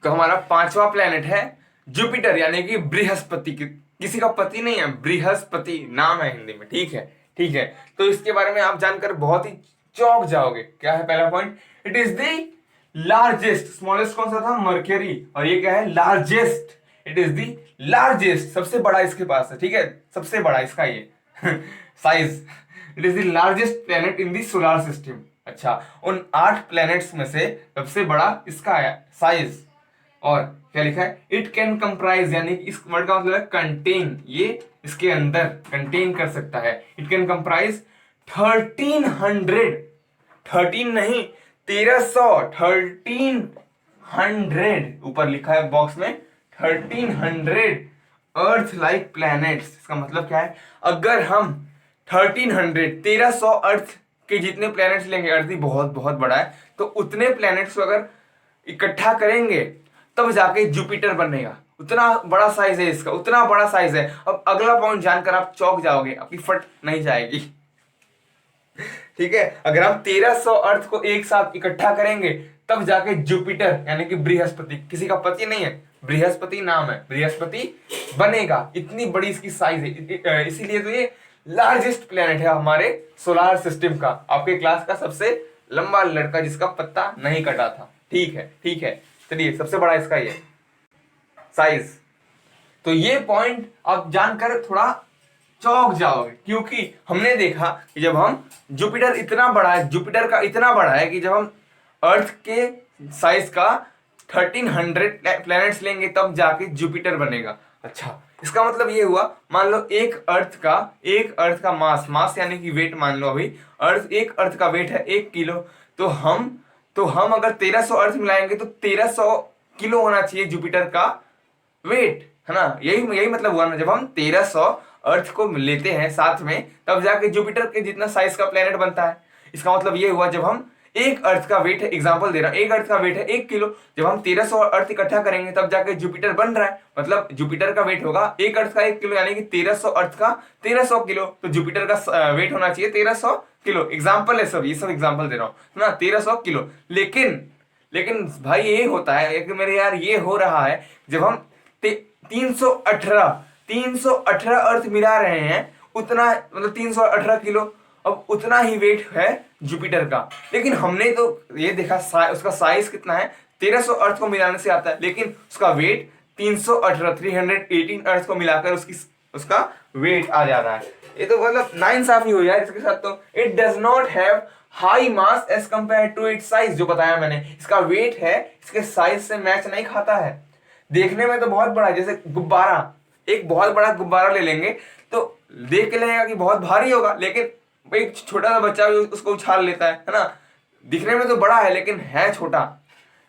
तो हमारा पांचवा प्लेनेट है जुपिटर, यानी कि बृहस्पति, किसी का पति नहीं है, बृहस्पति नाम है हिंदी में, ठीक है, ठीक है। तो इसके बारे में आप जानकर बहुत ही चौंक जाओगे। क्या है पहला point, it is the largest, smallest कौन सा था, मरकरी, और ये क्या है, largest, it is the largest, सबसे बड़ा इसके पास है, ठीक है, सबसे बड़ा इसका ये size, it is the largest planet in the solar system. अच्छा, उन 8 प्लैनेट्स में से सबसे बड़ा इसका है साइज। और क्या लिखा है, इट कैन कंप्राइज, यानी कि इस वर्ड का मतलब है कंटेन, ये इसके अंदर कंटेन कर सकता है। इट कैन कंप्राइज 1300, 13 नहीं 1300, 1300 ऊपर लिखा है बॉक्स में 1300 अर्थ लाइक प्लैनेट्स। इसका मतलब क्या है, अगर हम 1300 अर्थ के जितने प्लैनेट्स लेंगे, अर्थ ही बहुत बहुत बड़ा है, तो उतने प्लैनेट्स को अगर इकट्ठा करेंगे तब जाके जुपिटर बनेगा, उतना बड़ा साइज है इसका, उतना बड़ा साइज है। अब अगला पॉइंट जानकर आप चौंक जाओगे, आपकी फट नहीं जाएगी ठीक है, अगर हम 1300 अर्थ को एक साथ इकट्ठा करेंगे तब जाके जुपिटर यानी कि बृहस्पति, किसी का पति नहीं है, बृहस्पति नाम है, बृहस्पति बनेगा, इतनी बड़ी इसकी साइज है, इसीलिए तो ये लार्जेस्ट प्लेनेट है हमारे सोलार सिस्टम का। आपके क्लास का सबसे लंबा लड़का जिसका पत्ता नहीं कटा था। ठीक है, ठीक है, चलिए सबसे बड़ा इसका ये साइज। तो ये पॉइंट आप जानकर थोड़ा चौंक जाओगे, क्योंकि हमने देखा कि जब हम जुपिटर इतना बड़ा है, जुपिटर का इतना बड़ा है कि जब हम अर्थ के साइज का 1300 प्लैनेट्स लेंगे तब जाके जुपिटर बनेगा। अच्छा, इसका मतलब ये हुआ, मान लो एक अर्थ का मास यानी कि वेट मान लो, अभी एक अर्थ का वेट है 1 किलो, तो हम अगर 1300 अर्थ मिलाएंगे तो 1300 किलो होना चाहिए जुपिटर का वेट, है ना। यही मतलब हुआ ना, जब हम 1300 अर्थ को लेते हैं साथ में तब जाके जुपिटर के जितना साइज का प्लेनेट बनता है। इसका मतलब ये हुआ, जब हम एक अर्थ का वेट है, एग्जांपल दे रहा हूं, एक अर्थ का वेट है 1 किलो, जब हम 1300 अर्थ इकट्ठा करेंगे तब जाके जुपिटर बन रहा है। मतलब जुपिटर का वेट होगा एक अर्थ का 1 किलो, यानी कि 1300 अर्थ का 1300 किलो, तो जुपिटर का वेट होना चाहिए 1300 किलो। एग्जाम्पल है सब, ये सब एग्जाम्पल दे रहा हूँ ना, 1300 किलो। लेकिन भाई ये होता है कि मेरे यार ये हो रहा है जब हम 318 अर्थ मिला रहे हैं, उतना मतलब 318 किलो, अब उतना ही वेट है जुपिटर का। लेकिन हमने तो ये देखा उसका साइज कितना है, 1300 अर्थ को मिलाने से आता है, लेकिन उसका वेट 318 अर्थ को मिलाकर उसका वेट आ जा रहा है। ये तो मतलब नाइंसाफी हो यार इसके साथ। तो it does not have high mass as compare to it's size, जो बताया मैंने, इसका वेट है इसके साइज से मैच नहीं खाता है। देखने में तो बहुत बड़ा, जैसे गुब्बारा, एक बहुत बड़ा गुब्बारा ले लेंगे तो देख के लगेगा कि बहुत भारी होगा, लेकिन एक छोटा सा बच्चा भी उसको उछाल लेता है ना। दिखने में तो बड़ा है लेकिन है छोटा,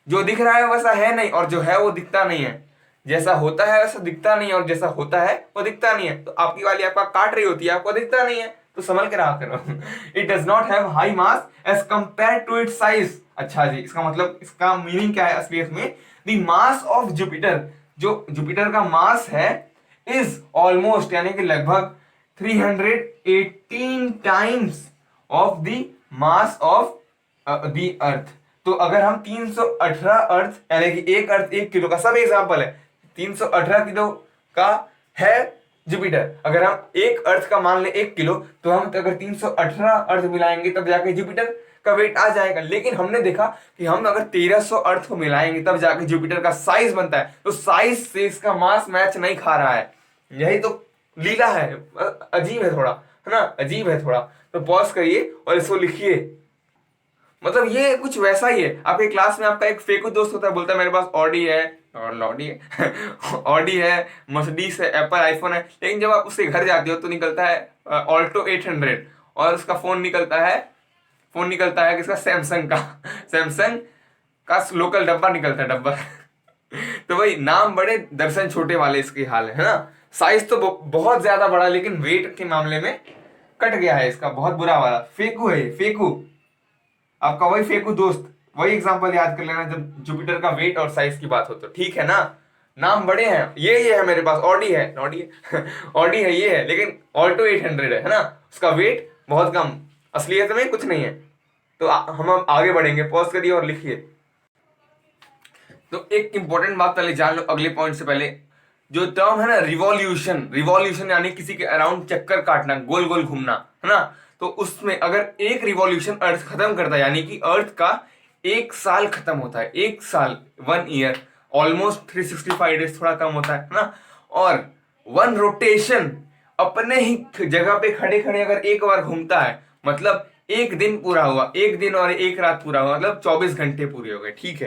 जो दिख रहा है वैसा है नहीं, और जो है वो दिखता नहीं है। जैसा होता है वैसा दिखता नहीं है, और जैसा होता है वो दिखता नहीं है। तो आपकी वाली आपका काट रही होती है, आपको दिखता नहीं है, तो संभल के रहा करो। It does not have high mass as compare to it's size. अच्छा जी, इसका मतलब, इसका मीनिंग क्या है असलियत में? द मास ऑफ जुपिटर, जो जुपिटर का मास है, इज ऑलमोस्ट यानी कि लगभग 318 times of the mass of the अर्थ। तो अगर हम 318 अर्थ यानी कि एक अर्थ 1 किलो का, सब एग्जांपल है, 318 किलो का है जुपिटर। अगर हम एक अर्थ का मान ले 1 किलो, तो हम अगर 318 अर्थ मिलाएंगे तब जाके जुपिटर का वेट आ जाएगा। लेकिन हमने देखा कि हम अगर 1300 अर्थ को मिलाएंगे तब जाके जुपिटर का साइज बनता है, तो साइज से इसका मास मैच नहीं खा रहा है। यही तो लीला है, अजीब है थोड़ा, है ना, अजीब है थोड़ा। तो पॉज करिए और इसको लिखिए। मतलब ये कुछ वैसा ही है, आपके क्लास में आपका एक फेकू दोस्त होता है, बोलता है मेरे पास ऑडी है और लॉडी है ऑडी है, मर्सिडीज है, एप्पल आईफोन है, लेकिन जब आप उसके घर जाते हो तो निकलता है ऑल्टो 800, और उसका फोन निकलता है किसका, सैमसंग का लोकल डब्बा निकलता है, डब्बा। तो भाई नाम बड़े दर्शन छोटे वाले इसके हाल है ना। साइज तो बहुत ज्यादा बड़ा, लेकिन वेट के मामले में कट गया है इसका, बहुत बुरा वाला। फेकू है, फेकू आपका वही फेकू दोस्त। वही एग्जांपल याद कर लेना जब जुपिटर का वेट और साइज की बात हो तो, ठीक है ना। नाम बड़े हैं, ये है मेरे पास ऑडी है ऑडी है ये है, लेकिन ऑल्टो 800 है ना, उसका वेट बहुत कम, असलियत में कुछ नहीं है। तो हम आगे बढ़ेंगे, पॉज करिए और लिखिए। तो एक इंपॉर्टेंट बात पहले जान लो अगले पॉइंट से पहले, जो टर्म है ना रिवॉल्यूशन यानी किसी के अराउंड चक्कर काटना, गोल गोल घूमना, है ना। तो उसमें अगर एक रिवॉल्यूशन अर्थ खत्म करता है, यानी कि अर्थ का 1 साल खत्म होता है, 1 साल 1 ईयर, ऑलमोस्ट 365 डेज, थोड़ा कम होता है ना। और 1 रोटेशन अपने ही जगह पे खड़े खड़े अगर एक बार घूमता है, मतलब 1 दिन पूरा हुआ, 1 दिन और 1 रात पूरा हुआ, मतलब 24 घंटे पूरे हो गए। ठीक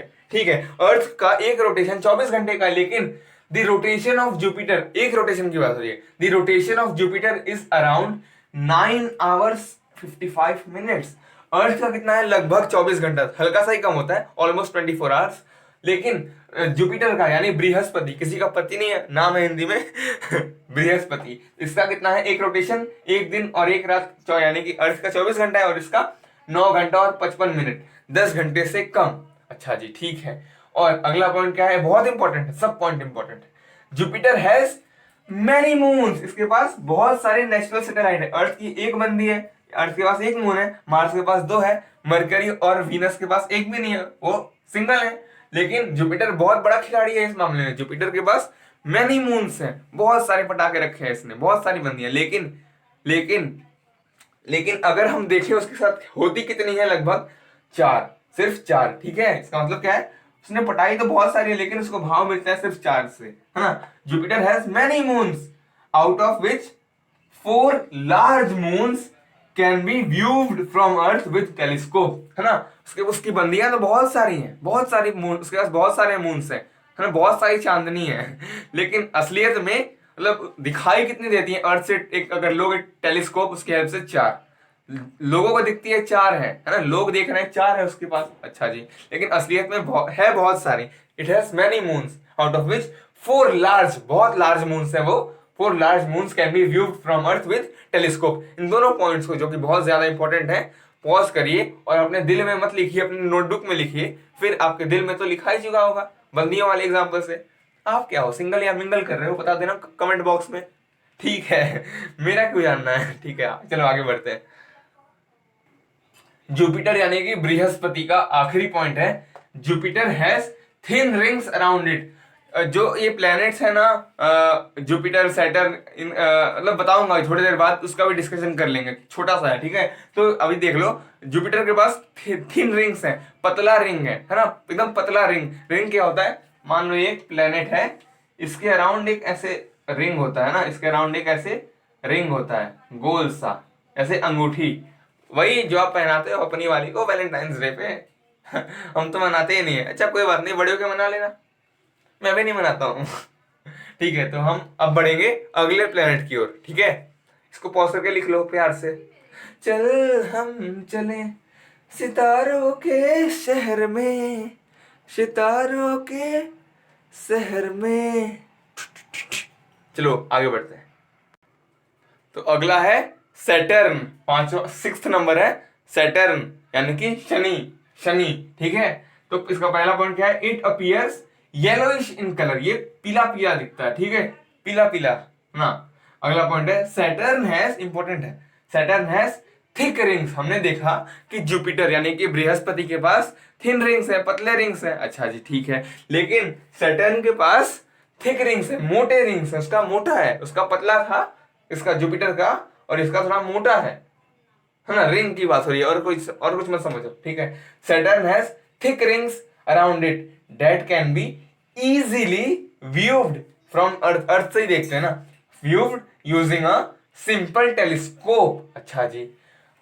है, अर्थ का एक रोटेशन 24 घंटे का, लेकिन द रोटेशन ऑफ जुपिटर, एक रोटेशन की बात हो रही है, the rotation of Jupiter is around 9 hours 55 minutes। अर्थ का कितना है, लगभग 24 घंटा, हल्का सा ही कम होता है, ऑलमोस्ट 24 hours। लेकिन जुपिटर का यानी बृहस्पति, किसी का पति नहीं है, नाम है हिंदी में बृहस्पति, इसका कितना है, एक रोटेशन 1 दिन और 1 रात, यानी कि अर्थ का 24 घंटा है और इसका 9 घंटा और 55 मिनट, 10 घंटे से कम। अच्छा जी, ठीक है। और अगला पॉइंट क्या है, बहुत इंपॉर्टेंट है, सब पॉइंट इंपॉर्टेंट है। जुपिटर हैज मैनी मून्स, इसके पास बहुत सारे नेचुरल सैटेलाइट है। अर्थ की एक बंदी है, अर्थ के पास 1 मून है, मार्स के पास 2 है, मरकरी और वीनस के पास 1 भी नहीं है, वो सिंगल है। लेकिन जुपिटर बहुत बड़ा खिलाड़ी है इस मामले में। जुपिटर के पास मैनी मून्स हैं, बहुत सारे पटाखे रखे हैं इसने, बहुत सारी बंदी है। लेकिन लेकिन लेकिन अगर हम देखें उसके साथ होती कितनी है, लगभग 4, सिर्फ 4। ठीक है, इसका मतलब क्या है, उसने पटाई तो बहुत सारी है लेकिन उसको भाव मिलता है सिर्फ 4 से, है ना। Jupiter has many moons out of which 4 large moons can be viewed from earth with telescope, है ना। उसकी बंदियां तो बहुत सारी हैं, बहुत सारी मून, उसके पास बहुत सारे मून्स हैं, है ना, बहुत सारी चांदनी है लेकिन असलियत में मतलब दिखाई कितनी देती है अर्थ से, एक अगर लोग एक टेलीस्कोप उसकी हेल्प से 4 लोगों को दिखती है, 4 है ना, लोग देख रहे हैं 4 है उसके पास, अच्छा जी। लेकिन असलियत में है बहुत सारी। It has many moons out of which 4 large, बहुत लार्ज मून्स है वो, 4 large moons can be viewed from Earth with telescope. इन दोनों पॉइंट्स को, जो कि बहुत ज्यादा इंपॉर्टेंट है, पॉज करिए और अपने दिल में मत लिखिए, अपने नोटबुक में लिखिए, फिर आपके दिल में तो लिखा ही चुका होगा बंदियों वाले एग्जाम्पल से। आप क्या हो, सिंगल या मिंगल कर रहे हो, बता देना कमेंट बॉक्स में, ठीक है मेरा क्यों जानना है, ठीक है। चलो आगे बढ़ते हैं। जुपिटर यानी कि बृहस्पति का आखिरी पॉइंट है, Jupiter has thin rings around it. जो ये प्लैनेट्स है ना, जुपिटर, सैटर्न, मतलब बताऊंगा थोड़ी देर बाद, उसका भी डिस्कशन कर लेंगे, छोटा सा है, ठीक है। तो अभी देख लो, जुपिटर के पास थिन रिंग्स है, पतला रिंग है ना, एकदम पतला रिंग। रिंग क्या होता है, मान लो ये एक प्लेनेट है, इसके अराउंड एक ऐसे रिंग होता है ना, इसके अराउंड एक ऐसे रिंग होता है, गोल सा, ऐसे अंगूठी, वही जो आप पहनाते हो अपनी वाली को वैलेंटाइंस डे पे हम तो मनाते ही नहीं है। अच्छा कोई बात नहीं, बड़े होके मना लेना, मैं भी नहीं मनाता हूँ ठीक है, तो हम अब बढ़ेंगे अगले प्लेनेट की ओर, ठीक है। इसको पॉज करके लिख लो प्यार से। चल हम चले सितारों के शहर में, सितारों के शहर में। चलो आगे बढ़ते हैं। तो अगला है सैटर्न, 6th नंबर है सैटर्न, यानी कि शनि, शनि, ठीक है। तो इसका पहला पॉइंट क्या है, it appears yellowish in colour, ये पीला पीला दिखता है, ठीक है, पीला पीला ना। अगला पॉइंट है सैटर्न हैज, इंपॉर्टेंट है, सैटर्न हैज थिक रिंग्स। हमने देखा कि जुपिटर यानी कि बृहस्पति के पास थिन रिंग्स है, पतले रिंग्स है, अच्छा जी ठीक है। लेकिन सैटर्न के पास थिक रिंग्स है, मोटे रिंग्स है, उसका मोटा है, उसका पतला था इसका जुपिटर का, और इसका थोड़ा मोटा है ना, रिंग की बात हो रही है, और कुछ मत समझो, ठीक है। Saturn has thick rings around it that can be easily viewed from Earth, Earth से ही देखते हैं ना, viewed using a simple telescope, अच्छा जी।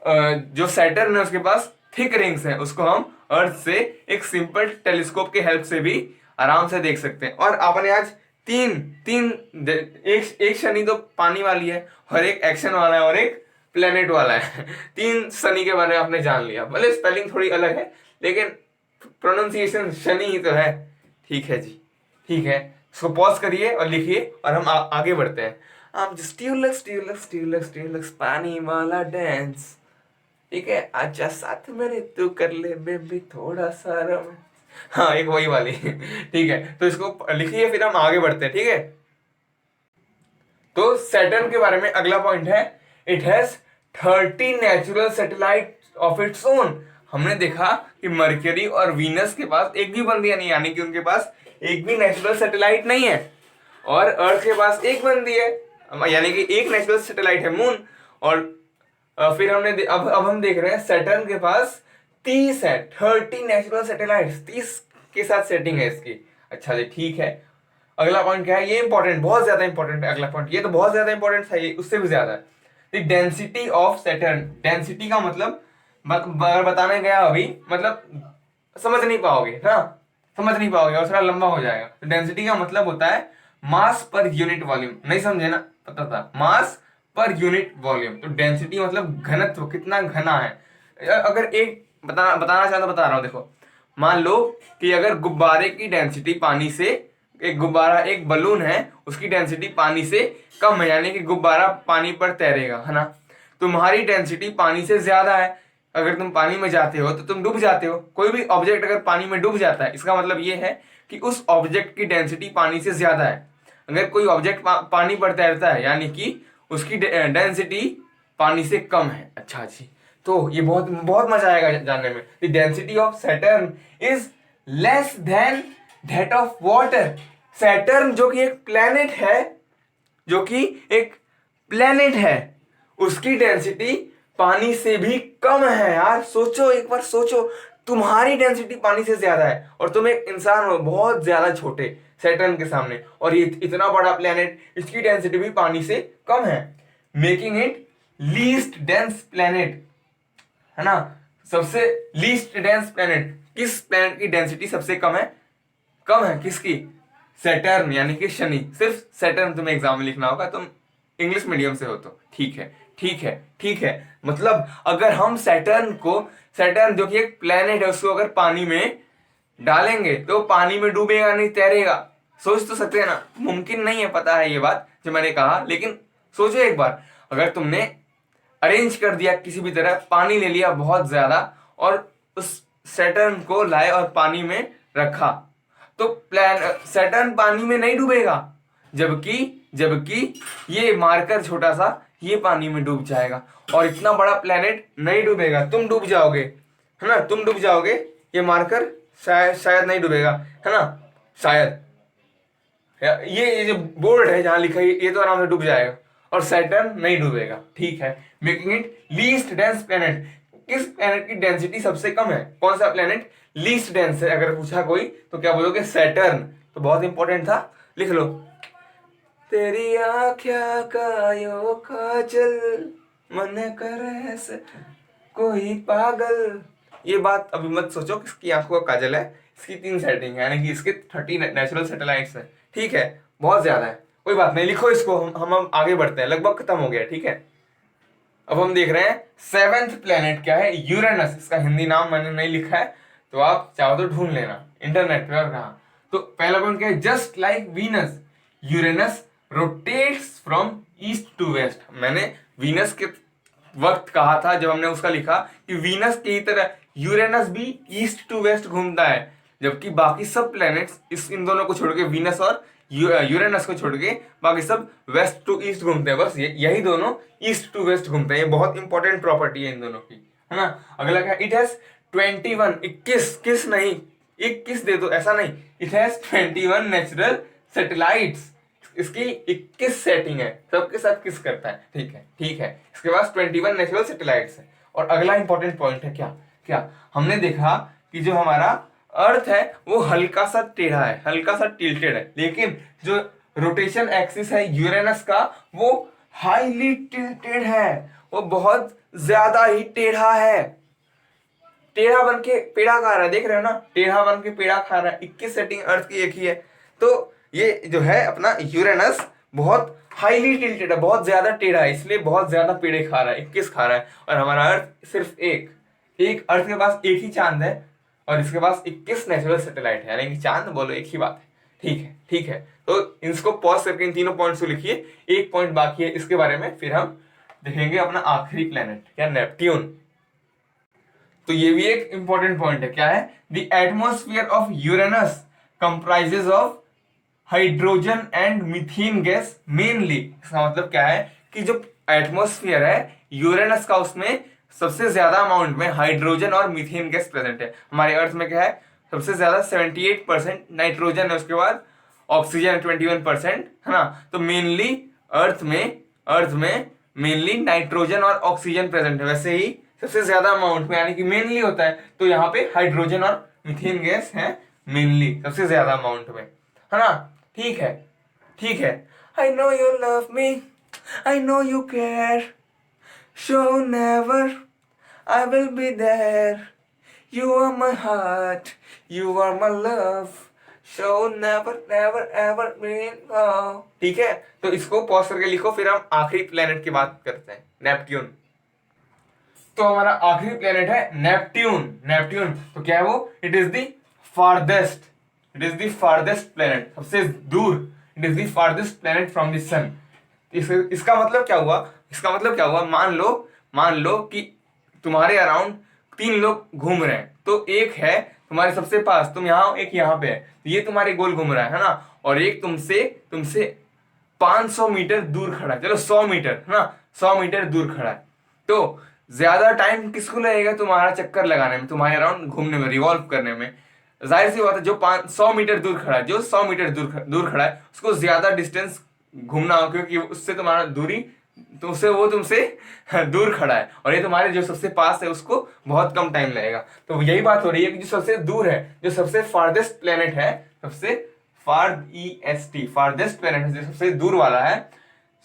जो सैटर्न है उसके पास थिक रिंग्स है, उसको हम अर्थ से एक सिंपल टेलीस्कोप के हेल्प से भी आराम से देख सकते हैं। और आपने आज तीन तीन एक शनि तो पानी वाली है, और एक एक्शन वाला है, और एक प्लेनेट वाला है 3 शनि के बारे में आपने जान लिया। भले स्पेलिंग थोड़ी अलग है लेकिन प्रोनाउंसिएशन शनि ही तो है, ठीक है जी, ठीक है। इसको पॉज करिए और लिखिए और हम आगे बढ़ते हैं। हम ट्यूलक्स ट्यूलक्स ट्यूलक्स ट्यूलक्स पानी वाला डांस, ठीक है, आजा साथ मेरे तू कर ले बेबी थोड़ा सा रोमांस, हाँ एक वही वाली ठीक है। तो इसको लिखिए फिर हम आगे बढ़ते हैं, ठीक है। तो सैटर्न के बारे में अगला पॉइंट है, it has 30 natural satellite of its own. हमने देखा कि मरकरी और वीनस के पास एक भी बंदी नहीं, यानी कि उनके पास एक भी नेचुरल सैटेलाइट नहीं है, और अर्थ के पास एक बंदी है, यानी कि एक नेचुरल सैटेलाइट है मून। और फिर हमने अब हम देख रहे हैं सैटर्न के पास 30 है, 30 नेचुरल सैटेलाइट्स, 30 के साथ सेटिंग है इसकी, अच्छा जी ठीक है। अगला पॉइंट क्या है, ये इंपॉर्टेंट, बहुत ज्यादा इंपॉर्टेंट है अगला पॉइंट, ये तो बहुत ज्यादा इंपॉर्टेंट था, ये उससे भी ज्यादा है। डेंसिटी ऑफ सैटर्न, डेंसिटी का मतलब अगर बताने गया अभी मतलब समझ नहीं पाओगे ना, समझ नहीं पाओगे और थोड़ा लंबा हो जाएगा। तो डेंसिटी का मतलब होता है मास पर यूनिट वॉल्यूम, नहीं समझे ना, पता था, मास पर यूनिट वॉल्यूम। तो डेंसिटी मतलब घनत्व, कितना घना है। अगर एक बताना चाहता बता रहा हूं, देखो मान लो कि अगर गुब्बारे की डेंसिटी पानी से, एक गुब्बारा, एक बलून है, उसकी डेंसिटी पानी से कम है, यानी कि गुब्बारा पानी पर तैरेगा, है ना। तुम्हारी डेंसिटी पानी से ज्यादा है, अगर तुम पानी में जाते हो तो तुम डूब जाते हो। कोई भी ऑब्जेक्ट अगर पानी में डूब जाता है, इसका मतलब ये है कि उस ऑब्जेक्ट की डेंसिटी पानी से ज्यादा है। अगर कोई ऑब्जेक्ट पानी पर तैरता है, यानी कि उसकी डेंसिटी पानी से कम है, अच्छा जी। तो ये बहुत बहुत मजा आएगा जानने में। The density of Saturn is less than that of water. Saturn जो कि एक प्लेनेट है, जो कि एक प्लेनेट है, उसकी डेंसिटी पानी से भी कम है। यार सोचो, एक बार सोचो, तुम्हारी डेंसिटी पानी से ज्यादा है और तुम एक इंसान हो बहुत ज्यादा छोटे सैटर्न के सामने, और ये इतना बड़ा प्लेनेट, इसकी डेंसिटी भी पानी से कम है, making it least dense planet, है ना। सबसे लीस्ट डेंस प्लेनेट, किस प्लेनेट की डेंसिटी सबसे कम है? कम है किसकी? सैटर्न, यानी कि शनि। सिर्फ सैटर्न तुम्हें एग्जाम में लिखना होगा, तुम इंग्लिश मीडियम से हो तो ठीक है, ठीक है, ठीक है। मतलब अगर हम सैटर्न को, सैटर्न जो कि एक प्लेनेट है, उसको अगर पानी में डालेंगे तो पानी में डूबेगा नहीं, तैरेगा। सोच तो सकते हैं ना, मुमकिन नहीं है, पता है ये बात जो मैंने कहा, लेकिन सोचो एक बार, अगर तुमने अरेंज कर दिया किसी भी तरह, पानी ले लिया बहुत ज्यादा और उस सैटर्न को लाए और पानी में रखा, तो सैटर्न पानी में नहीं डूबेगा, जबकि जबकि ये मार्कर छोटा सा, ये पानी में डूब जाएगा, और इतना बड़ा प्लेनेट नहीं डूबेगा। तुम डूब जाओगे, है ना, तुम डूब जाओगे, ये मार्कर शायद नहीं डूबेगा, है ना, शायद। ये जो बोर्ड है जहां लिखा है, ये तो आराम से डूब जाएगा, और सैटर्न नहीं डूबेगा, ठीक है। Making it least dense planet. किस प्लेनेट की डेंसिटी सबसे कम है? कौन सा प्लेनेट लीस्ट डेंस है? अगर पूछा कोई तो क्या बोलोगे? सैटर्न। तो बहुत इंपॉर्टेंट था, लिख लो। तेरी आँखों का यो काजल, मन करे से कोई पागल। ये बात अभी मत सोचो किसकी आंखों का काजल है, इसकी 3 सेटिंग है, यानी कि इसके 30 नेचुरल सैटेलाइट्स है, ठीक है, बहुत ज्यादा है, कोई बात नहीं, लिखो इसको। हम आगे बढ़ते हैं, लगभग खत्म हो गया, ठीक है। अब हम देख रहे हैं 7th प्लेनेट क्या है, यूरेनस। इसका हिंदी नाम मैंने नहीं लिखा है, तो आप चाहो तो ढूंढ लेना इंटरनेट पे और कहा। तो पहला पॉइंट क्या है, just like Venus Uranus rotates from east to waste. मैंने वीनस के वक्त कहा था जब हमने उसका लिखा कि वीनस की तरह यूरेनस भी ईस्ट टू वेस्ट घूमता है, जबकि बाकी सब प्लैनेट्स इन दोनों को छोड़ के, वीनस और यूरेनस को छोड़ के, बाकी सब वेस्ट टू ईस्ट घूमते हैं। बस यही दोनों ईस्ट टू वेस्ट घूमते हैं। ये बहुत इंपॉर्टेंट प्रॉपर्टी है इन दोनों की, है ना। अगला क्या, इट हैज 21, 21, किस नहीं, 21 दे दो ऐसा नहीं, इट हैज 21 नेचुरल सैटेलाइट्स। इसकी 21 सेटिंग है, सबके साथ किस करता है, ठीक है, ठीक है। इसके पास 21 नेचुरल सैटेलाइट्स है। और अगला इंपॉर्टेंट पॉइंट है, क्या क्या हमने देखा कि जो हमारा अर्थ है वो हल्का सा टेढ़ा है, हल्का सा टिल्टेड है, लेकिन जो रोटेशन एक्सिस है यूरेनस का वो हाईली टिल्टेड है, वो बहुत ज्यादा ही टेढ़ा है। टेढ़ा बन के पेड़ा खा रहा है, देख रहे हो ना, टेढ़ा बन के पेड़ा खा रहा है। 21 सेटिंग अर्थ की एक ही है। तो ये जो है अपना यूरेनस बहुत हाईली टिल्टेड है, बहुत ज्यादा टेढ़ा है, इसलिए बहुत ज्यादा पेड़े खा रहा है, 21 खा रहा है। और हमारा अर्थ सिर्फ एक अर्थ के पास एक ही चांद है और इसके पास 21 नेचुरल सैटेलाइट है, यानी कि चांद बोलो एक ही बात है, ठीक है, ठीक है। तो इसको पॉज करके इन तीनों पॉइंट्स को लिखिए। एक पॉइंट बाकी है इसके बारे में, फिर हम देखेंगे अपना आखिरी प्लेनेट क्या, नेपट्यून। तो ये भी एक इंपॉर्टेंट पॉइंट है, क्या है, the atmosphere of Uranus comprises of hydrogen and methane gas mainly. इसका मतलब क्या है कि जो एटमोस्फियर है यूरेनस का, उसमें सबसे ज्यादा अमाउंट में हाइड्रोजन और मीथेन गैस प्रेजेंट है। हमारे अर्थ में क्या है, सबसे ज्यादा 78% नाइट्रोजन है, उसके बाद ऑक्सीजन 21%, है ना। तो मेनली अर्थ में मेनली नाइट्रोजन और ऑक्सीजन प्रेजेंट है। वैसे ही सबसे ज्यादा अमाउंट में, यानी कि मेनली होता है, तो यहाँ पे हाइड्रोजन और मीथेन गैस है मेनली सबसे ज्यादा अमाउंट में, है ना। ठीक है, ठीक है। I know you love me, I know you care, show never I will be there, you are my heart, you are my love, show never never ever mean. ठीक है, तो इसको पॉज करके लिखो, फिर हम आखिरी प्लेनेट की बात करते हैं, नेपट्यून। तो हमारा आखिरी प्लेनेट है नेपट्यून। नेपट्यून तो क्या है वो, it is the farthest, it is the farthest planet, सबसे दूर, it is the farthest planet from the sun. इसका मतलब क्या हुआ, इसका मतलब क्या हुआ, मान लो कि तुम्हारे अराउंड 3 लोग घूम रहे हैं, तो एक है तुम्हारे सबसे पास, तुम यहाँ, एक यहाँ पे है, तो ये तुम्हारे गोल घूम रहा है ना, और एक तुमसे 500 मीटर दूर खड़ा है, चलो 100 मीटर, है ना, 100 मीटर दूर खड़ा है। तो ज्यादा टाइम किसको लगेगा तुम्हारा चक्कर लगाने में, तुम्हारे अराउंड घूमने में, रिवॉल्व करने में, जाहिर सी बात है जो 100 मीटर दूर खड़ा है, जो 100 मीटर दूर खड़ा है उसको ज्यादा डिस्टेंस घूमना हो, क्योंकि उससे तुम्हारा दूरी तो उससे वो तुमसे दूर खड़ा है, और ये तुम्हारे जो सबसे पास है उसको बहुत कम टाइम लगेगा। तो यही बात हो रही है कि जो सबसे दूर है, जो सबसे फारदेस्ट प्लेनेट है, सबसे फारदेस्ट प्लेनेट है, जो सबसे दूर वाला है,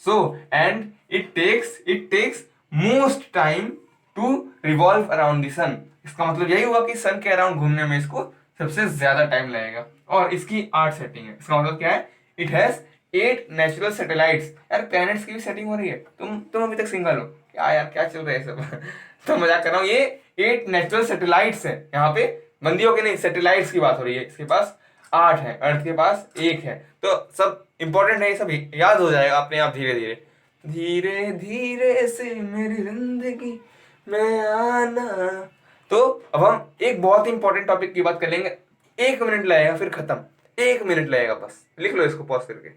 so and it takes most time to revolve around the sun. इसका मतलब यही हुआ कि सन के अराउंड घूमने में इसको सबसे ज्यादा टाइम लगेगा। और इसकी 8 सेटिंग है। इसका मतलब क्या है? It has 8 natural satellites. यार प्लैनेट्स की भी सेटिंग हो रही है। तुम अभी तक सिंगल हो क्या यार? क्या चल रहा है सब? तो मजाक कर रहा हूँ। ये 8 नेचुरल सैटेलाइट्स है। यहाँ पे बंदियों के नहीं, सैटेलाइट्स की बात हो रही है। इसके पास 8 है, अर्थ के पास 1 है। तो सब इंपॉर्टेंट है, ये सब याद हो जाएगा अपने आप धीरे धीरे। धीरे धीरे से मेरी जिंदगी में आना। तो अब हम एक बहुत ही इंपॉर्टेंट टॉपिक की बात कर लेंगे। 1 मिनट लगेगा फिर खत्म, 1 मिनट लगेगा बस। लिख लो इसको पॉज करके।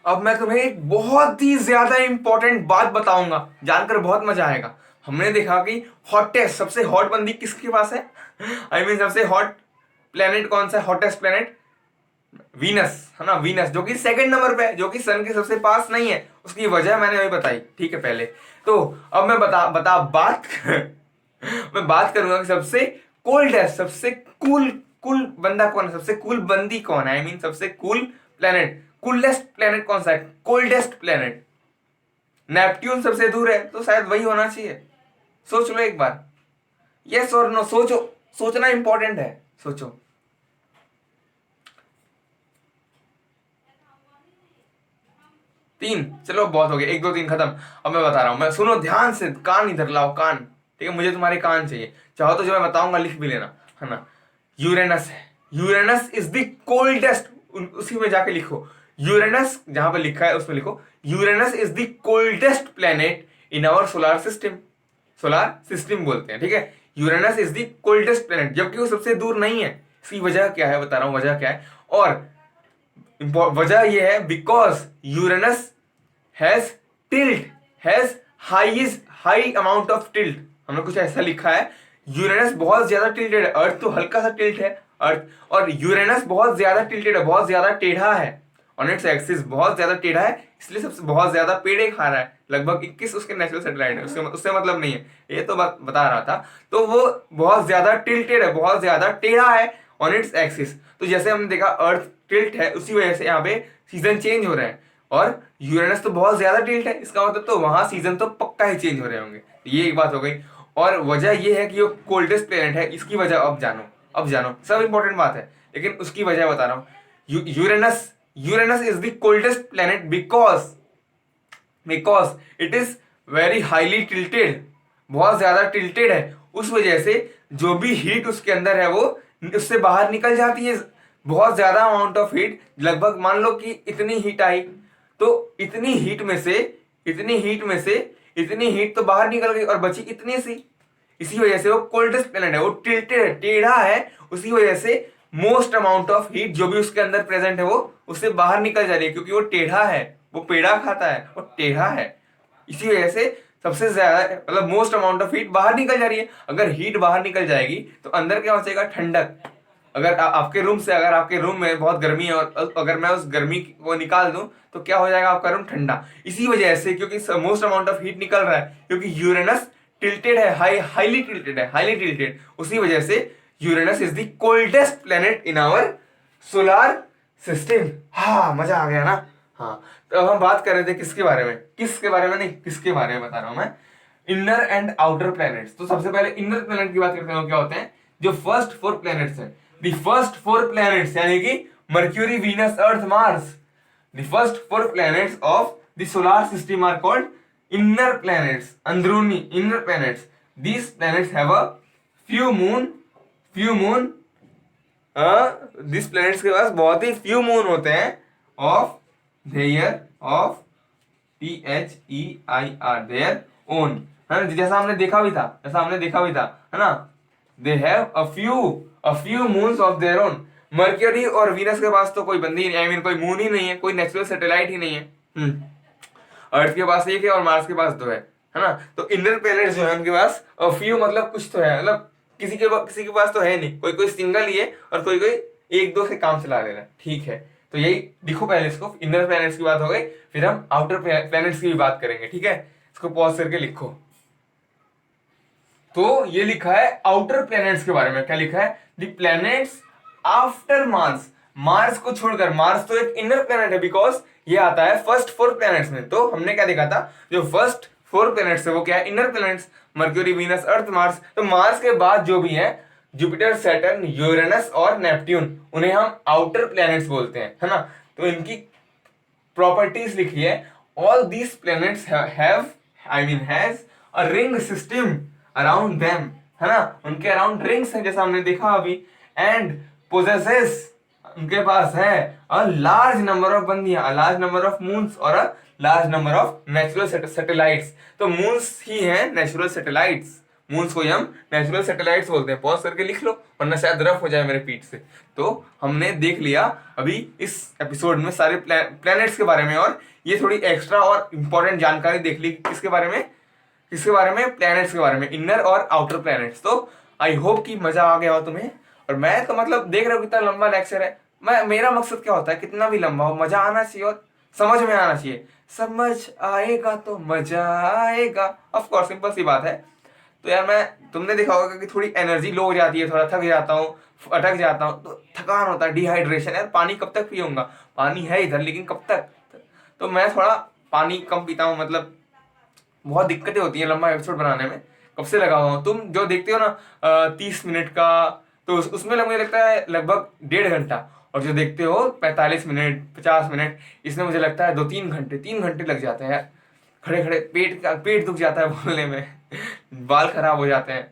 अब मैं तुम्हें एक बहुत ही ज्यादा इंपॉर्टेंट बात बताऊंगा, जानकर बहुत मजा आएगा। हमने देखा कि हॉटेस्ट, सबसे हॉट बंदी किसके पास है? आई मीन सबसे हॉट प्लेनेट कौन सा है? हॉटेस्ट प्लेनेट वीनस है ना। वीनस जो कि 2nd नंबर पे है, जो कि सन के सबसे पास नहीं है। उसकी वजह मैंने अभी बताई, ठीक है पहले। तो अब मैं मैं बात करूंगा कि सबसे कोल्डेस्ट, सबसे कूल बंदा कौन है, सबसे कूल बंदी कौन है। आई मीन सबसे कूल प्लेनेट, कूलेस्ट प्लेनेट कौन सा है? कोल्डेस्ट प्लेनेट नेपट्यून सबसे दूर है, तो शायद वही होना चाहिए। सोच लो एक बार, यस और नो। सोचो, सोचना इंपॉर्टेंट है, सोचो। तीन, चलो बहुत हो गया। 1 2 3 खत्म। अब मैं बता रहा हूं, मैं सुनो ध्यान से, कान इधर लाओ, कान। ठीक है, मुझे तुम्हारे कान चाहिए। चाहो तो जो मैं बताऊंगा लिख भी लेना, है ना। यूरेनस है। यूरेनस इज द कोल्डेस्ट, उसी में जाके लिखो। यूरेनस जहां पर लिखा है उसमें लिखो, Uranus is the coldest planet in our solar system. Solar system बोलते हैं, ठीक है। Uranus is the coldest planet, जबकि वो सबसे दूर नहीं है। इसकी वजह क्या है बता रहा हूं, वजह क्या है। और वजह यह है because Uranus has tilt, has high amount of tilt. हमने कुछ ऐसा लिखा है, यूरेनस बहुत ज्यादा टिल्टेड है। अर्थ तो हल्का सा टिल्ट है अर्थ, और यूरेनस बहुत ज्यादा टिल्टेड है, बहुत ज्यादा टेढ़ा है। ऑन इट्स एक्सिस बहुत ज्यादा टेढ़ा है, इसलिए सबसे बहुत ज्यादा पेड़े खा रहा है। लगभग 21 उसके नेचुरल सैटेलाइट है, उससे मतलब नहीं है, ये तो बात बता रहा था। तो वो बहुत ज्यादा टिल्टेड है, बहुत ज्यादा टेढ़ा है ऑन इट्स एक्सिस। तो जैसे हमने देखा अर्थ टिल्ट है, उसी वजह से यहाँ पे सीजन चेंज हो रहे हैं। और यूरेनस तो बहुत ज्यादा टिल्ट है, इसका मतलब तो वहां सीजन तो पक्का ही चेंज हो रहे होंगे। ये एक बात हो गई। और वजह ये है कि वो कोल्डेस्ट प्लेनेट है। इसकी वजह अब जानो, अब जानो, सब इंपॉर्टेंट बात है, लेकिन उसकी वजह बता रहा हूं। Uranus is the coldest planet because it is very highly tilted, बहुत ज्यादा टिल्टेड है। उस वजह से जो भी हीट उसके अंदर है वो उससे बाहर निकल जाती है। बहुत ज्यादा अमाउंट ऑफ हीट, लगभग मान लो कि इतनी हीट आई, तो इतनी हीट इतनी हीट तो बाहर निकल गई और बची इतनी सी। इसी वजह से वो कोल्डेस्ट प्लेनेट है, वो टिल्टेड है, टेढ़ा है। उसी वजह से मोस्ट अमाउंट ऑफ हीट जो भी उसके अंदर प्रेजेंट है वो उससे बाहर निकल जा रही है, क्योंकि वो टेढ़ा है, वो पेड़ा खाता है, वो टेढ़ा है। इसी वजह से सबसे ज्यादा मतलब मोस्ट अमाउंट ऑफ हीट बाहर निकल जा रही है। अगर हीट बाहर निकल जाएगी तो अंदर क्या बचेगा? ठंडक। अगर आपके रूम में बहुत गर्मी है और अगर मैं उस गर्मी को निकाल दूं तो क्या हो जाएगा? आपका रूम ठंडा। इसी वजह से, क्योंकि मोस्ट अमाउंट ऑफ हीट निकल रहा है, क्योंकि यूरेनस टिल्टेड है, हाईली टिल्टेड। उसी वजह से Uranus is the coldest planet in our solar system. हाँ, मजा आ गया ना। हाँ, तो अब हम बात कर रहे थे किसके बारे में? किसके बारे में नहीं, किसके बारे में बता रहा हूं मैं। Inner and outer planets. तो सबसे पहले इनर प्लैनेट की बात करते हैं, क्या होते हैं? जो फर्स्ट 4 प्लैनेट्स हैं, द फर्स्ट 4 प्लैनेट्स, यानी कि Mercury, Venus, Earth, Mars, the first 4 planets of the solar system are called inner planets, अंदरूनी inner planets. These planets have a few moon this planets के पास बहुत ही फ्यू मून होते हैं of their own, है ना। जैसा हमने देखा भी था, है ना। They have a few moons of their own. Mercury और वीनस के पास तो कोई बंदी नहीं, आई मीन कोई मून ही नहीं है, कोई नेचुरल सैटेलाइट ही नहीं है। अर्थ के पास 1 है और मार्स के पास 2 है ना। तो इनर प्लैनेट्स जो है उनके पास अ फ्यू मतलब कुछ तो है, मतलब किसी के पास तो है नहीं, कोई कोई सिंगल ही है और कोई कोई एक दो से काम चला ले रहा है, ठीक है। तो यही लिखो पहले इसको, इनर प्लैनेट्स की बात हो गई, फिर हम आउटर प्लैनेट्स की भी बात करेंगे, ठीक है। इसको पॉज करके लिखो। तो ये लिखा है आउटर प्लैनेट्स के बारे में, क्या लिखा है, the planets after Mars. Mars को छोड़कर, मार्स तो एक इनर प्लैनेट है बिकॉज ये आता है फर्स्ट 4 प्लैनेट्स में। तो हमने क्या देखा था, जो फर्स्ट 4 प्लैनेट्स है वो क्या है, inner planets, mercury, Venus, Earth, Mars. तो मार्स के बाद जो भी है, जुपिटर, सैटर्न, यूरेनस और नेपट्यून, उन्हें हम आउटर प्लैनेट्स बोलते हैं, है ना। तो इनकी प्रॉपर्टीज लिखी है, all these planets have has a ring system around them, है ना, उनके अराउंड रिंग्स हैं जैसा हमने देखा अभी, एंड पोजेसेस, उनके पास है अ लार्ज नंबर ऑफ बंदियां, a large number of moons और a large number of natural satellites. तो मून्स ही हैं नेचुरल सैटेलाइट्स, मून्स को ही हम नेचुरल सैटेलाइट्स बोलते हैं। पॉज करके लिख लो वरना शायद रफ हो जाए मेरे पीठ से। तो हमने देख लिया अभी इस एपिसोड में सारे प्लैनेट्स के बारे में, और ये थोड़ी एक्स्ट्रा और इंपॉर्टेंट जानकारी देख ली किसके बारे में, प्लैनेट्स के बारे में, इनर और आउटर प्लैनेट्स। तो आई होप कि मजा आ गया हो तुम्हें। और मैं तो मतलब देख रहा हूँ कितना लंबा लेक्चर है, मेरा मकसद क्या होता है, कितना भी लंबा हो मजा आना चाहिए और समझ में आना चाहिए। समझ आएगा तो मजा आएगा, ऑफ कोर्स, सिंपल सी बात है। तो यार तुमने देखा होगा कि थोड़ी एनर्जी लो हो जाती है, थोड़ा थक जाता हूँ, अटक जाता हूँ, तो थकान होता है, डिहाइड्रेशन। यार पानी कब तक पीऊंगा, पानी है इधर लेकिन कब तक। तो मैं थोड़ा पानी कम पीता हूँ, मतलब बहुत दिक्कतें होती हैं लंबा एपिसोड बनाने में। कब से लगा हुआ हूँ, तुम जो देखते हो ना 30 मिनट का, तो उसमें मुझे लगता है लगभग 1.5 घंटा, और जो देखते हो 45 मिनट 50 मिनट, इसमें मुझे लगता है 2-3 घंटे, 3 घंटे लग जाते हैं यार। खड़े खड़े पेट दुख जाता है बोलने में बाल खराब हो जाते हैं,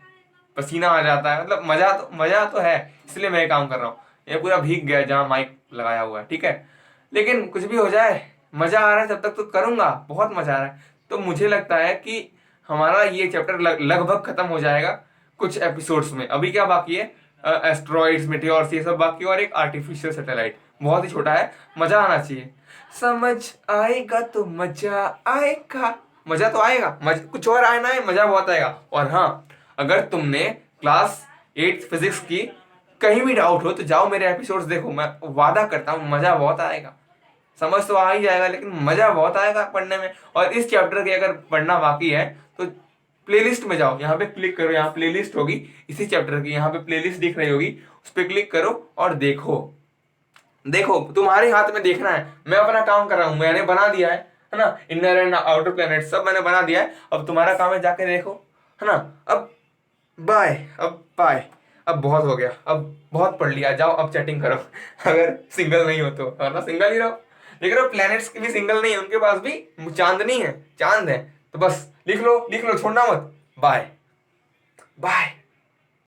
पसीना आ जाता है, मतलब मजा तो है, इसलिए मैं ये काम कर रहा हूँ। ये पूरा भीग गया जहाँ माइक लगाया हुआ है, ठीक है। लेकिन कुछ भी हो जाए, मजा आ रहा है जब तक तो करूंगा, बहुत मजा आ रहा है। तो मुझे लगता है कि हमारा ये चैप्टर लगभग खत्म हो जाएगा कुछ एपिसोड्स में। अभी क्या बाकी है, एस्ट्रॉइड्स, मेटेओर्स, ये सब बाकी, और एक आर्टिफिशियल सैटेलाइट, बहुत ही छोटा है, मजा आना चाहिए। समझ आएगा तो मजा आएगा, मजा तो आएगा, कुछ और आना है, मजा बहुत आएगा। और हाँ, अगर तुमने क्लास 8 फिजिक्स की कहीं भी डाउट हो तो जाओ मेरे एपिसोड्स देखो, मैं वादा करता हूँ मजा बहुत आएगा। समझ तो आ ही जाएगा लेकिन मजा बहुत आएगा पढ़ने में। और इस चैप्टर के अगर पढ़ना बाकी है तो प्लेलिस्ट में जाओ, यहाँ पे क्लिक करो, यहाँ प्लेलिस्ट होगी इसी चैप्टर की, यहाँ पे प्लेलिस्ट दिख रही होगी, उस पर क्लिक करो और देखो तुम्हारे हाथ में देखना है। मैं अपना काम कर रहा हूँ, मैंने बना दिया है ना, इनर एंड आउटर प्लैनेट सब मैंने बना दिया है। अब तुम्हारा काम है जाके देखो, है ना। अब बाय, अब बहुत हो गया, अब बहुत पढ़ लिया, जाओ अब चैटिंग करो अगर सिंगल नहीं हो तो, वरना सिंगल ही रहो। लेकिन वो प्लैनेट्स की भी सिंगल नहीं है, उनके पास भी चांद है, तो बस लिख लो छोड़ना मत। बाय।